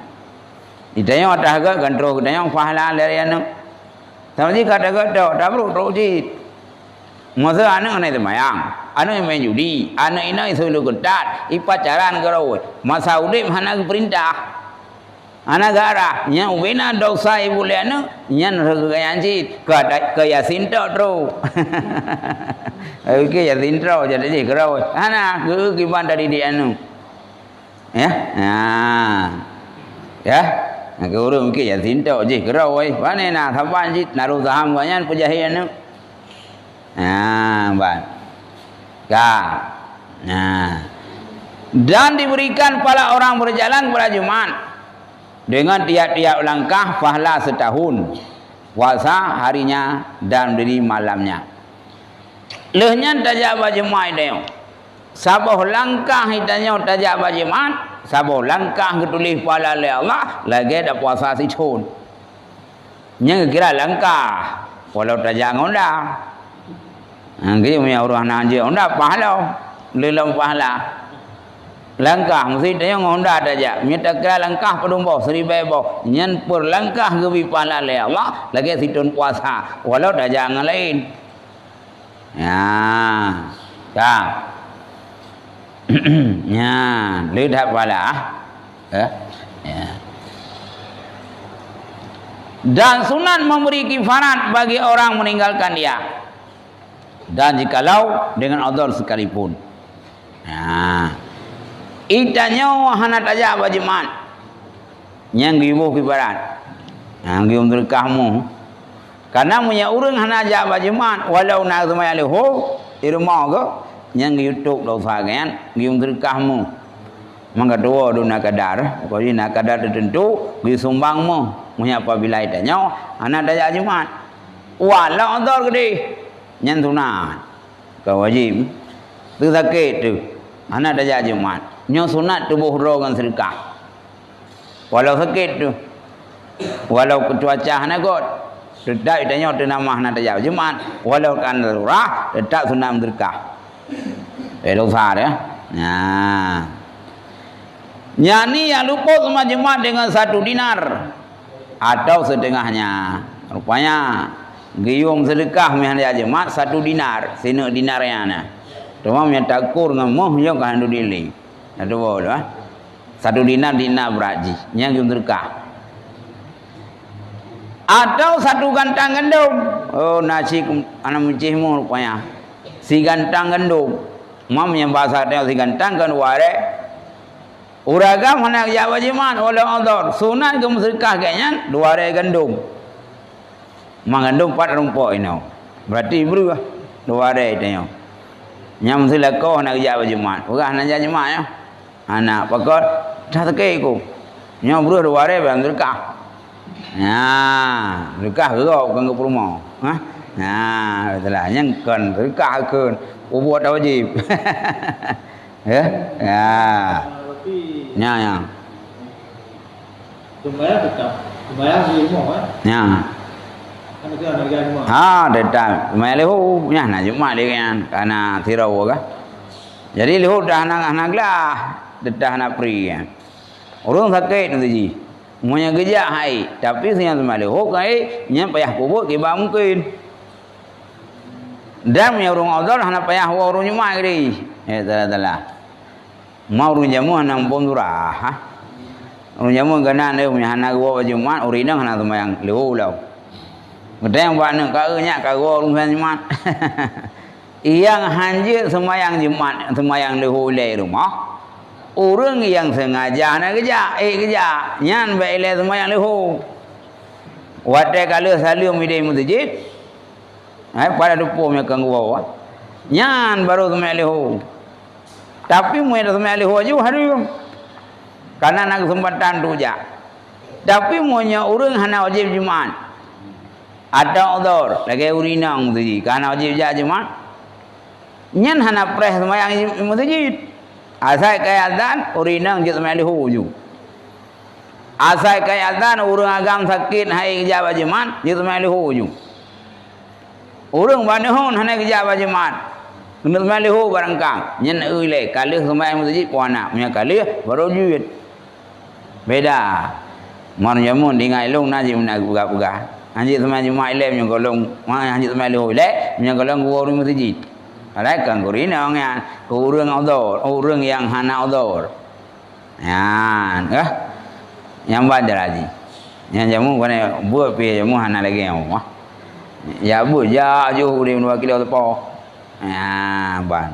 Itanya ada harga kontrol, itanya pahala dari anu. Tapi kata-kata, dah bro, terujit. Masa anak itu mayang, anak yang main judi, anak ini selalu ketat, ipacaran kerau. Masa udip hana perintah. Anak gara nya ubina dosa ibu liana nya nergayanji ke yasin tok tru. Ke yasin tok jadi di kerau. Anak ke kiban dari dia anu. Ya. Nah. Ya. Ke urang ke yasin tok je kerau ai. Pane na thapan ji naru saham ganyan pujahi anu. Nah, ban. Ka. Nah. Dan diberikan pada orang berjalan pada Jumat dengan tiap-tiap langkah pahala setahun puasa harinya dan beri malamnya. Lehnya tajak bajemai dia. Sabah langkah hitanya tajak bajeman, sabah langkah ketulih pahala oleh Allah, lagi ada puasa si tahun. Nya kira langkah, walau tajak ngonda. Angge punya orang nanje onda pahala, lelam pahala. Langkah mesti dia ngonda aja. Minta kira langkah pedumbo seribai bo. Nyen per langkah gebi pahala le Allah lagi situn puasa. Walau dah jangan lain. Ya. Ya. Ya, lihat pahala. Ya. Dan sunat memberi kifarat bagi orang meninggalkan dia. Dan jikalau dengan udhur sekalipun. Ya. Itanya hana taja bajiman yang gibuh kibaran yang gium terkahmu karena punya urang hana aja bajiman walau nak semai leho irma ke yang YouTube dosa kan gium terkahmu mangga dua duna kadar kalau nak kadar tertentu gi sumbangmu punya apabila itanya hana taja bajiman walau dor gede yang tunat kau wajib tu sakit tu hana taja bajiman nyo sunat tubuh rogan sedekah. Walau sakit tu. Walau cuaca hana god. Dedak itanya tu nama hana tajau Jumat. Walau kan darurat, dedak sunat sedekah. Dosa ya. Nah. Nyani yang luput sama Jumat dengan 1 dinar atau setengahnya. Rupanya gium sedekah meh hari Jumat 1 dinar, sina dinar yang ana. Cuma meh takur ngamoh yo kan dili. Ada boleh ah. 1 dinar beraji, yang sedekah. Atau 1 gantang gandum. Oh nasi anak muncihmu rupanya. Si gantang gandum. Mam yang bahasa dia si gantang kan ware. Uragam mana jawa jiman oleh Allah. Sunat ke sedekah kayaknya 2 ware gandum. Mangandum 4 rumput ini. Berarti beri 2 ware itu. Nyam silakoh nak jawa jiman. Bukan nak jawa jiman ya. Anak pakar dah tekek ku. Nya bro 2 ware bang sedekah. Nah, sedekah gerok kan ke rumah. Ha? Nah, itulah yang kan sedekah kan. Buat wajib. Ya. Ya. Nya ya. Sembahyang tetap. Sembahyang di rumah kan? Ya. Kan itu anak di rumah. Ha, tetap. Mai lehu nya na Jumat dia kan. Karena tirau kan. Jadi lehu dah anak-anak lah. Dedah nak pri ya. Orang sakit nanti ji. Monya gejak hai, tapi siang semalam ho kai nya payah kubur ke ba mungkin. Dan yang orang odor hana payah orang nyuma gede. Tala. Mau orang jamu hana pun surah. Ha. Orang jamu gana ne punya hana gua Jumat urinang hana semayang lehu lau. Gede yang buat nak ka nya ka gua orang Jumat. Yang hanjir semayang Jumat semayang lehu le rumah. Orang yang sengaja nak kerja, kerja, nyan baik le semayang lehu. Wadah kalau selalu midai masjid, pada dupo mereka ngawal, nyan baru semayang lehu. Tapi mereka semayang lehu aja hari, karena nak kesempatan tu je. Tapi monya orang hana wajib Jumat, ada odor, lagi urinang masjid, karena wajib Jumat, nyan hana preh semayang masjid. Asal kaya azan urinang jut semai lehu ju. Asal kaya azan urang agam sakit hai kerja bajiman jut semai lehu ju. Urang banehon hana kerja bajiman. Kena semai lehu barangkang. Nyen eule kali semai masjid puana punya kali baru juit. Beda. Mon jamun dingai long naji mena buka-buka. Anji semai jumat ile punya golong, anji semai lehu ile punya golong gua urang masjid. Alai kan kurina orang urang odor, urang yang hana odor. Ya, Yang baca lagi. Yang jamu kena buat pi jamu hana lagi yang wah. Ya buat jauh dia 2 kilo tepo. Ban.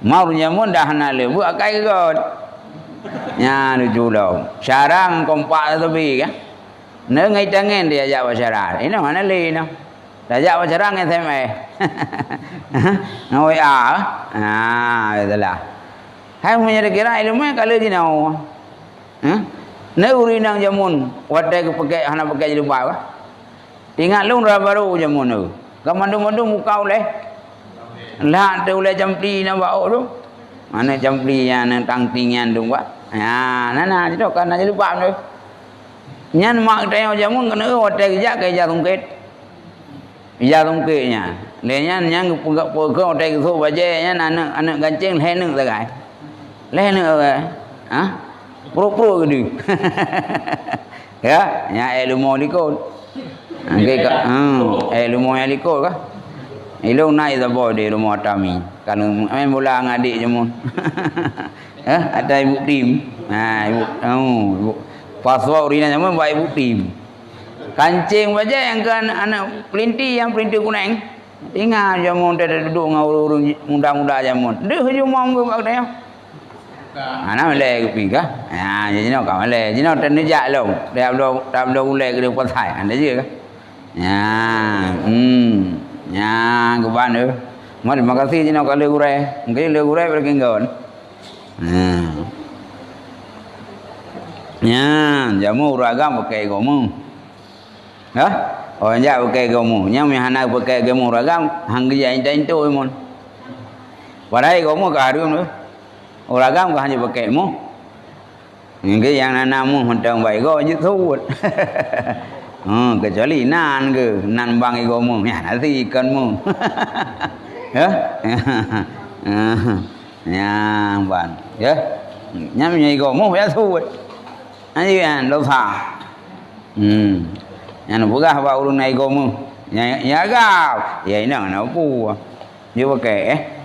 Mau jamu dah hana le buat kai kot. Ya lucu dah. Sarang kompak tepi kan. Nếu ngay tangan dia ajak bersyarah. Ini mana li no. Dah ajak bersyarah dengan SMS. Ngoi itulah. Hai punya kira ilmu kalau di nau. Nếu urinang jamun, wadai ke pakai hana pakai jadi bawa. Tinggal lu baru jamun tu. Kamandu-mandu muka oleh. Lah tu oleh jampli na bau tu. Mana jampli yang tangtingan tu buat. Nana itu kan jadi lupa tu. Nyan mak tengok jamun kena wadai kerja kerja tungkit. Kerja tungkitnya. Lehan yang pegak wadai ke so baca yang anak gancing lehenuk tagai. Lehenuk tagai. Pro-pro ke dia. Ya ilmu likut. Ilmu yang likut kah? Ilmu naik tak boleh di rumah kami. Kalau main bola dengan adik je mun. Ada ibu tim. Ibu password urina jamun buat ibu tim. Kancing baca yang kan anak pelinti yang pelinti kuning. Tinggal jamun dia duduk dengan urung muda-muda jamun. Dia hujung mau ke bak dia. Anak malai ke pika. Jadi nak malai. Jadi nak tenijak long. Dia belum mulai ke dia pasai. Anda je ke? Keban tu. Terima kasih je nak kalau gurai. Mungkin le gurai pergi nggon. Jamu ragam pakai gomu. Orang jak pakai gomu. Yang hana pakai gomu ragam. Hang dia itu mon. Padahal gomu kaharum tu. Orang agam kau hanya pakai mu. Ini yang nanamu hendak baik kau je thut. Kecuali nan ke, nan bang ikamu. Ya nanti ikanmu. Ya ban. Ya. Nyamnya ikamu ya thut. Ani kan dosa. Yang bukan apa urun ikamu. Ya gau. Ya ini nak apa? Dia pakai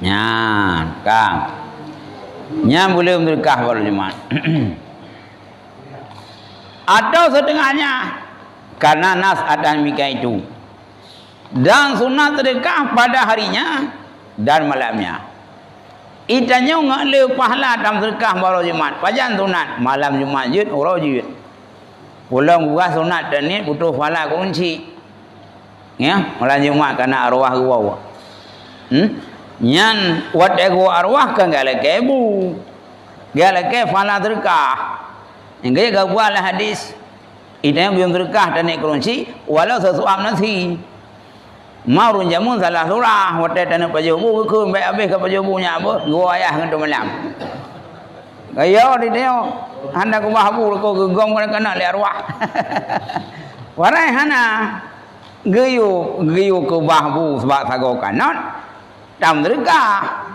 Kang. Boleh berkah baru Jumat. Atau setengahnya karena nas ada mika itu. Dan sunat sedekah pada harinya dan malamnya. Itanya ngale pahala dalam sedekah baru Jumat. Pajan sunat malam Jumat jud orang jud. Pulang buka sunat dan ni butuh pahala kunci. Ya, malam Jumat karena arwah gua. Nyan wat ego arwah kan gala kebu gala ke fala terkah ingge gawala hadis idam belum terkah dan naik kunci walau sesuap nasi marun jamun salah surah wat dan pajobu ke baik habis ke pajobunya apa gua ayah ngan malam gaya di dia handa ku mahbu ko gegom kana le arwah warai hana geyo ke bahbu sebab sago kanot tam terkah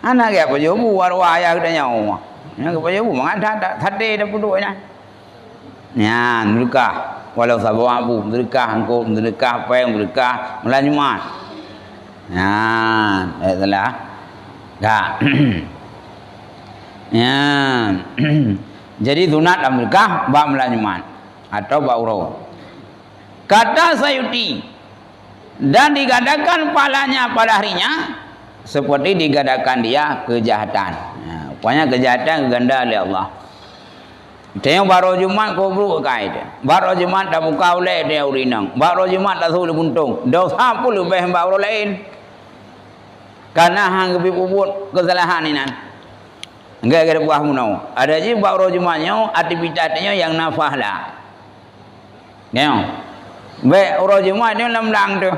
anak ya pajobu arwah ayah kita nyawa ya ke pajobu mengada tadi dah puduknya ya terkah walau sabu abu terkah angko terkah peng terkah malam Jumat ya itulah dah ya jadi sunat dalam terkah bab malam Jumat atau bab urau kata Sayuti dan digadakan palanya pada harinya seperti digadakan dia kejahatan. Pokoknya kejahatan ganda oleh Allah. Tengok baru Jumat kau buru kait. Baru Jumat dah buka oleh dia urinang. Baru Jumat dah suruh buntung. Dosa pun lebih baru lain. Karena hang lebih puput kesalahan ini nan. Enggak ada buah munau. Ada je baru Jumatnya aktivitasnya yang nafah lah. Tengok. Baik orang Jumat dia lamlang tu.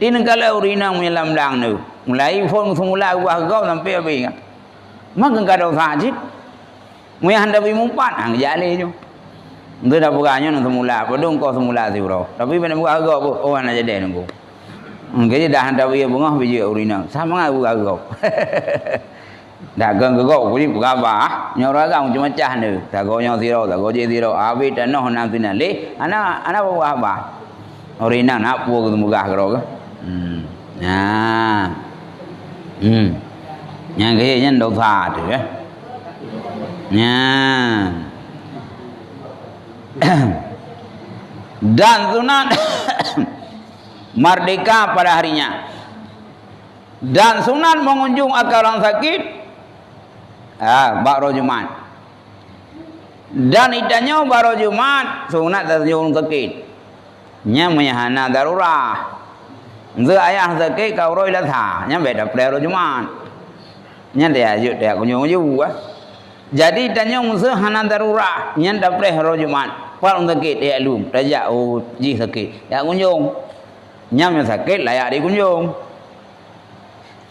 Di negara urinang punya lamlang tu. Mulai phone semula buah kau sampai habis kan. Maka enggak ada usaha je. Mui handa bi mumpat hang jale tu. Itu dah bukannya nak semula. Padung kau semula tu bro. Tapi bila buah kau apa? Oh nak jadi nunggu. Jadi dah handa bi bunga biji urinang. Sama ngah buah kau. Dah gan kau kau ni bukan apa? Nyawa orang cuma cah ni. Tak kau nyawa zero, tak kau je zero. Abi dan noh nanti nali. Anak buah apa? Urinang nak buah tu mugah kau ke? Yang kaya yang dosa tu ya. Ya. Dan sunat merdeka pada harinya. Dan sunat mengunjung akal orang sakit ba'da Jumat. Dan idahnya ba'da Jumat sunat terjun sakit. Nya menyahana darurah. Zơ ayah sakit kau roi la tha, nya beda pada Jumat. Nya dia ajuk dia kunjung juga. Jadi idahnya musuh hana darurah, nya dapat hari Jumat. Orang sakit dia lum, raja ji sakit, ya kunjung. Nyam yang sakit layak dikunjung.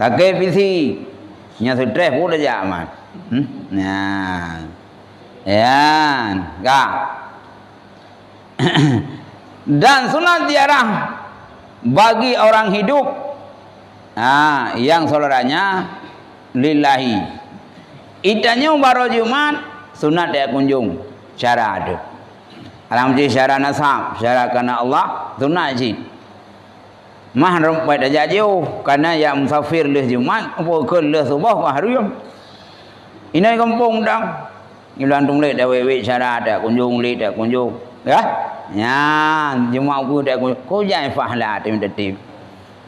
Sakit PC, nya stres pun raja amat. Nah, ya, kah. Dan sunat diarah bagi orang hidup, yang saudaranya lillahi. Itanya baru Jumat sunat dia kunjung cara ada. Alhamdulillah syara nasab, syara karena Allah sunat je. Mah rompai dah jauh karena yang musafir leh Jumat, pukul leh subuh baharu. Ini kampung dah. Ilan tung leh dah wewe syara dah kunjung leh dah kunjung. Ya? Ya, Jumat ku dah kunjung. Kau jangan fahlah tim tim.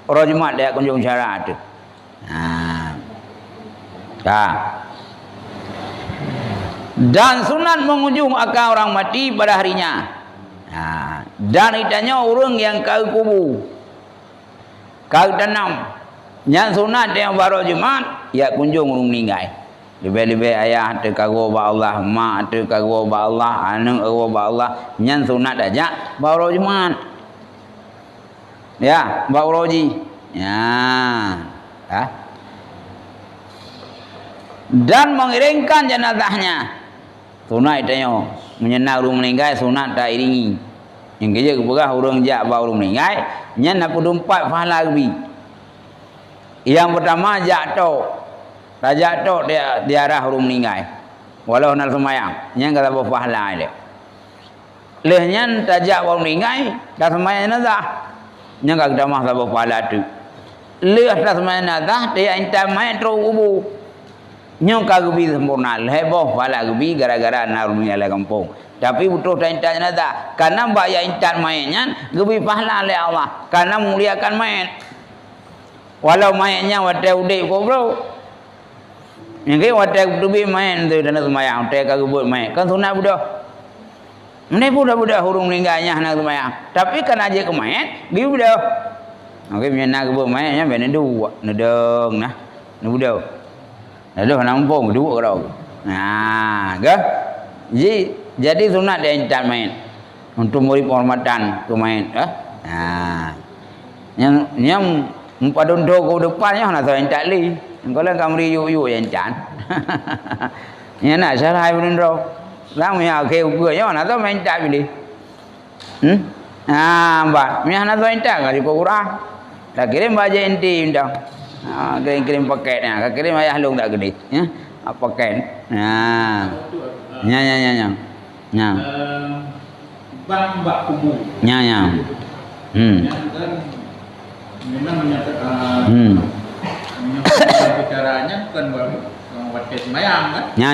Orang Jumat dah kunjung syara tu. Dan sunat mengunjung akal orang mati pada harinya. Dan idahnya orang yang kau kubu, kau tanam. Yang sunat yang baru Jumat, ya kunjung orang meninggal. Lebih-lebih ayah tu kagum ba Allah, mak tu kagum ba Allah, anak kagum ba Allah. Yang sunat aja baru Jumat. Ya, baru ji. Ya. Dan mengiringkan jenazahnya. Sunat itu menyenang orang meninggal sunat tak iringi. Yang kerja keberah orang jak bawa orang meninggal, nya nak pudumpat pahala lebih. Yang pertama jatuh, jatuh dia arah orang meninggal. Walau nak semayang, nya kata apa pahala dia. Lehnya tajak orang meninggal, dah semayang nazah, nya kata mah apa pahala tu. Leh dah semayang nazah, dia intai mai terus kubur. Nyong kagubi sempurna, heboh pala gubi gara-gara narumnya le kampung. Tapi butuh dah intan jenazah. Karena mbak ya intan mainnya, gubi pahala oleh Allah. Karena muliakan mayat. Walau mayatnya wadah udik ko bro. Yang wadah dubi mayat tu dan semayang, wadah kagubut mayat. Kan sunat budak. Ini budak-budak hurung meninggalnya nak semayang. Tapi kan aja ke mayat, dia budak. Okey, menyana kebut mayatnya benar dua, nedeng nah, budak. Lalu nampung dua orang. Ke? Jadi sunat dia intan main untuk memberi penghormatan ke main. Yang empat untuk ke depannya nak tahu intan li. Kalau kamu riu yang intan. Yang nak salah ibu nro. Lama yang ke ukurnya nak tahu main intan pilih. Mbak, yang nak tahu intan kali kurang. Dah kirim baju inti intan. Kirim paketnya, kirim ayah long tak gede, ya, paket, nya, bang bak kubu, nya, memang menyatakan, bicaranya bukan waktu semayang kan, nya,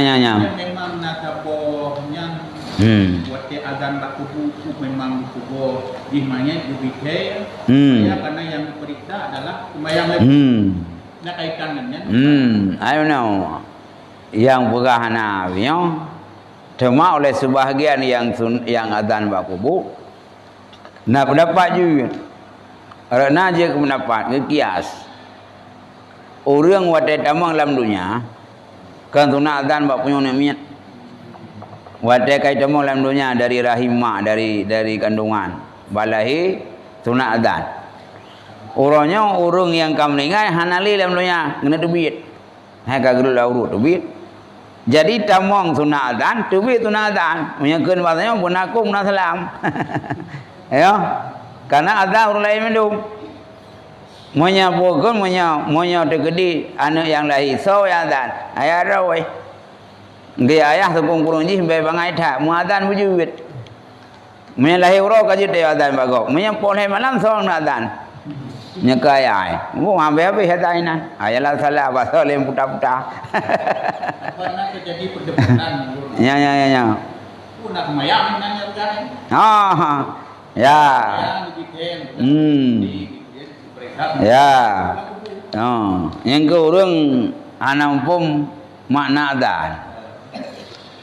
memang natabohnya. Waktu azan bak kubu memang kubu di mana di bidai, ya karena yang diperiksa adalah semayang lebih. Nak kaitan dengan. I don't know. Yang berahana yang cuma oleh sebahagian yang azan bak kubu. Nak pendapat juga. Kerana je pendapat ke kias. Orang waktu tamang dalam dunia kan sunat azan bak punya niat. Waktu kai temu dalam dunia dari rahim mak, dari kandungan balahi sunat azan. Orangnya orang yang kamu meninggal hanali dalam dunia kena duit. Hai kagul urut duit. Jadi tamang sunat azan, duit sunat azan. Menyangkut bahasanya bunakum nasalam. Ya. Karena azan orang lain minum. Monya pokok monya tegedi anak yang lahir so yang azan. Ayah rawai. Gaya ayah sepung kurung ji sampai bangai tak muadzan wujud. Menyalahi orang kaji dia adzan bagok. Menyapoleh malam seorang adzan. Nyekai ai. Mu habis hatainan. Ayalah salah pasal yang putar-putar. Apa nak terjadi perdebatan. Ya. Pun nak mayang nanya begini. Ya. Ya. Yang ke orang anak pun makna adzan.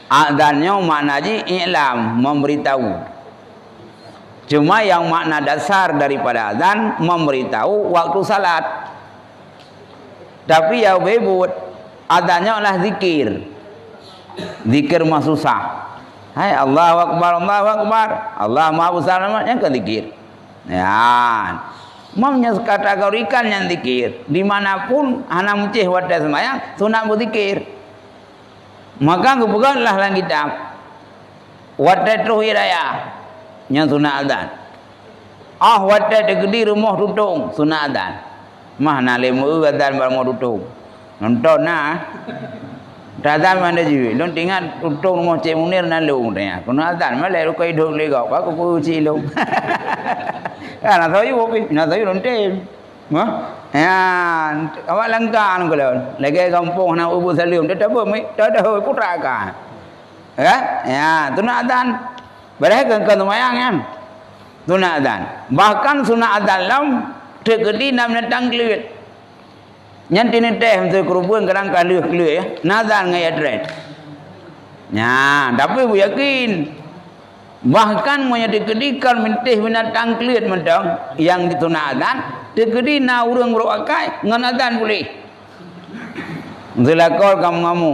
Adzannya makna ji i'lam, memberitahu. Cuma yang makna dasar daripada adzan memberitahu waktu salat. Tapi yang bebut adzannya adalah zikir. Zikir mah susah. Hai Allahu Akbar, Allahu Akbar. Allah Maha Besar namanya kan zikir. Ya. Mamnya kategorikan yang zikir. Dimanapun anak mucih wadah semayang sunat berzikir. Maka kebukanlah langit kitab. Wadah terus hiraya. Yang sunat adzan. Wadah tegedi rumah tutung sunat adzan. Mah nalemu adzan barang tutung. Nonton nah. Adzan mana jiwi. Don tinggal tutung rumah Cik Munir nalu tanya. Kono adzan malah lu kai dok legau. Aku puji lu. Nak tahu you, nak tahu nonton. Mah? Ya, awak langkan kalau. Lagi kampung nak ubu salim. Dah apa? Dah putra kan. Ya, tu nak adzan. Berapa kan semayang kan? Sunat adzan. Bahkan sunat adzan lam tegedi namanya tangklit. Nyanti ni teh untuk kerubun kadang kaluh ya. Nazan ngai adret. Ya, tapi bu yakin. Bahkan mo tegedikan menteh bina tangklit mentang yang di sunat adzan tegedi na urang berokai ngan adzan boleh. Zelakol kamu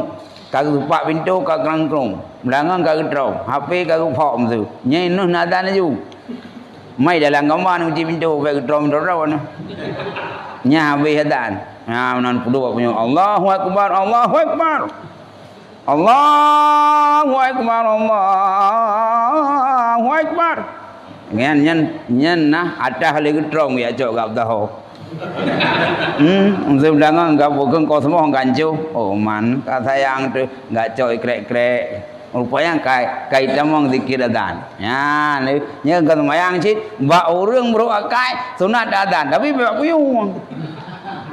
kagak pak pintu kagak rangkung belakang kagak terong HP kagak pom tu nyai nuh nadan ju mai dalam gambar uji pintu kagak terong terong nya habis adan nan kedua punya Allahu Akbar Allahu Akbar Allahu Akbar Allahu Akbar nyan nah ada lagi terong ya jok gap tahu Sebelah enggak bukan kau semua gancu. Oh man, kata yang tu enggak coy krek. Rupanya kai tamong zikir adzan. Ya, ni kan mayang cit, ba urang bro akai sunat adzan, tapi ba puyung.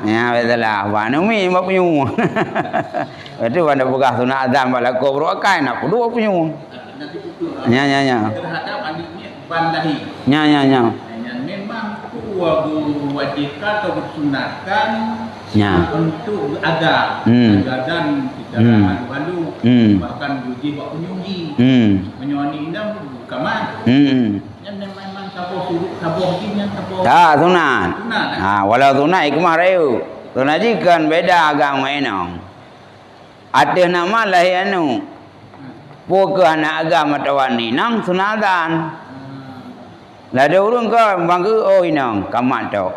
Ya, betulah. Wa numi ba puyung. Itu pada buka sunat adzan bala ko bro akai nak kudu puyung. Ya. Terhadap adiknya bandahi. Ya. Memang wajibkan atau disunatkan untuk ada dan tidak malu-malu bahkan uji buat penyuji menyuani indam kaman yang memang saboh suruh saboh kinyan saboh sunat walau sunat ikmah rayu sunat jikan beda agama enong ada nama lah anu pokok anak agama tawani nang sunatan. Lah ada orang ke bangga oh inang kamat tau.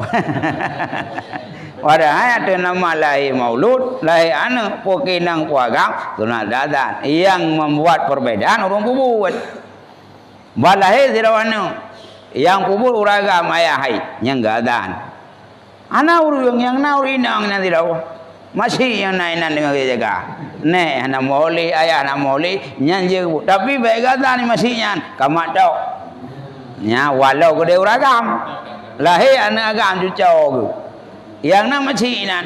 Padahal ada nama lahir maulud, lahir anak pokinang puagam sunat adzan yang membuat perbedaan orang pubut. Balahir sirawana yang pubut uragam ayah hai yang adzan. Anak urang yang na urinang nanti dah. Masih yang nainan dengan dia jaga. Ne anak mauli ayah anak mauli yang je tapi baik adzan ni masih yang kamat tau. Ya walau gede uragam lahir anak agam cucau ke yang nama cinan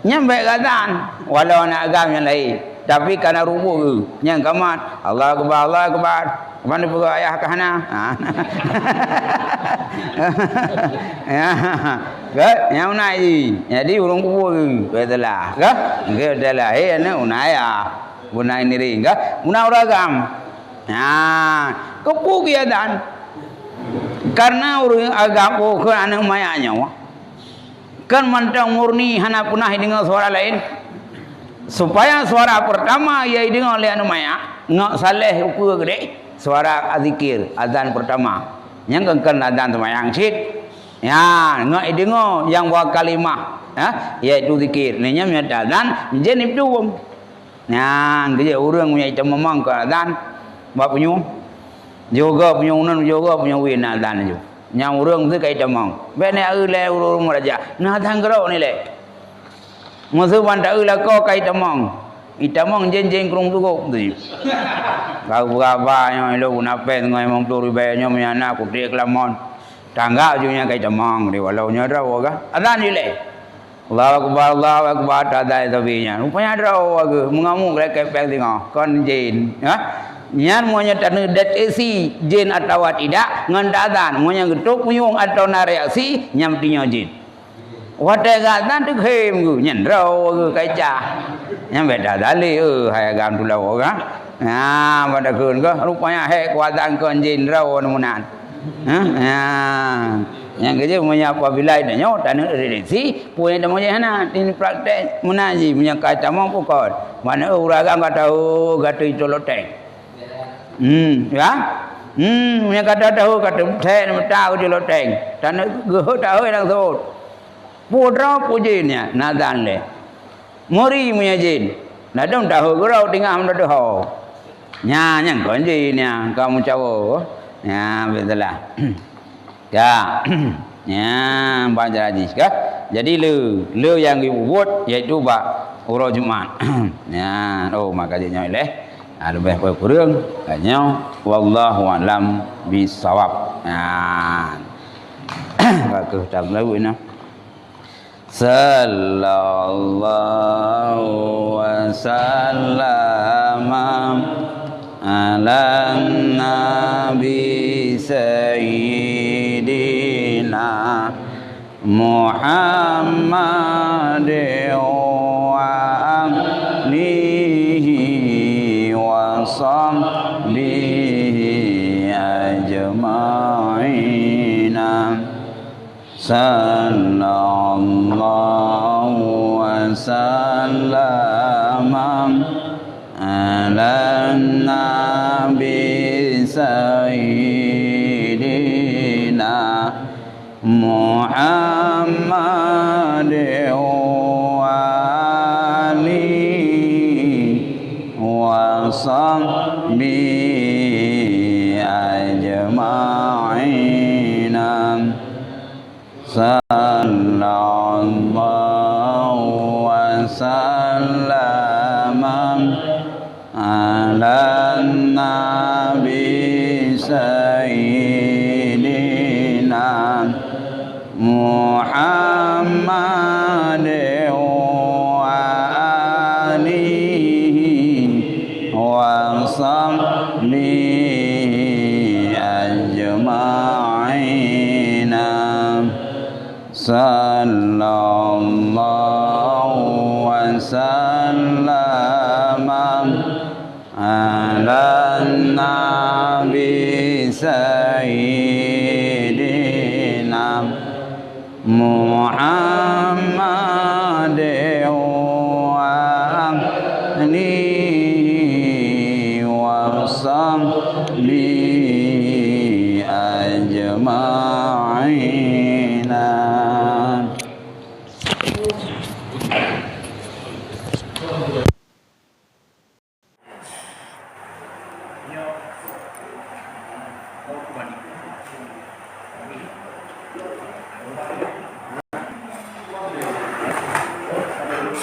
nyampe katan walau anak agam yang lain tapi karena rubuh ke yang kamat Allah akbar mana pun ayah kahana ya ke yang naik jadi urung rubuh ke betulah ke betulah anak unaya bunai niri ke bunai uragam kepu kiadan karena orang agama ke anak mayanya kan mantang murni hana punah dengan suara lain supaya suara pertama ia dengar oleh anak maya ngak saleh ukur gede suara azikir azan pertama yang kan azan semayang cit ya ngak dengar yang buat kalimah iaitu zikir ni nya azan jenis tu nah dia orang punya itu memang ke azan buat punya juga punya unan juga punya win adzan ju yang urang tu kai tamang bene le urang raja nah thang gero ni le musuh banda la ko kai tamang itamang jenjeng krung tu ko tu kau berapa yang lo guna pen ngai mong turu be nyom yana ku tek lamon Tangga ujungnya kayak cemong di walau nyara waga. Adan ile. Allahu Akbar tadai tabinya. Rupanya ada waga mengamuk lek kepek tengok kon jin. Ha? Nyan monya tanu dat esi jin atau tidak ngan dadan monya getuk puyung atau nareaksi nyam tinyo jin. Wate gadan tu hem gu nyen rau gu kaca. Nyam beda dali hai gam tu law ga. Ha pada kun ko rupanya he kuatan kon jin rau namunan. Ha ya. Yang kerja punya apabila ada nyo tanu reaksi punya temu hana ini praktek munaji punya kaca mampu kon. Mana uragam kata gatu coloteng. Ya. Punya kata tahu kata ten tahu di loteng. Tanah geh tahu yang sebut. Putra pujinnya nadan le. Muri punya jin. Nadong tahu gerau tinggal hendak tahu. Nya yang kon jinnya kamu cawo. Ya betul lah. Ya. Ya baca hadis kah? Jadi lu yang dibuat yaitu bak urut Jumat. Ya, maka dia nyoleh. Lebih kurang hanya wallahu alam bisawab. Kakek tak lalu ini. Sallallahu wasallam ala nabi sayyidina Muhammad wa alihi wa sahbihi ajma'ina. Sallallahu wasallam ala nabi sayyidina Muhammad wa alihi wa sahbihi ajma'ina. Sallallahu wasallam ala nabi sayyidina Muhammad wa alihi wa sahbihi ajma'ina. Sallallahu wasallam ala nabi sayyidina Muhammad wa alihi wa sahbihi ajma'ina.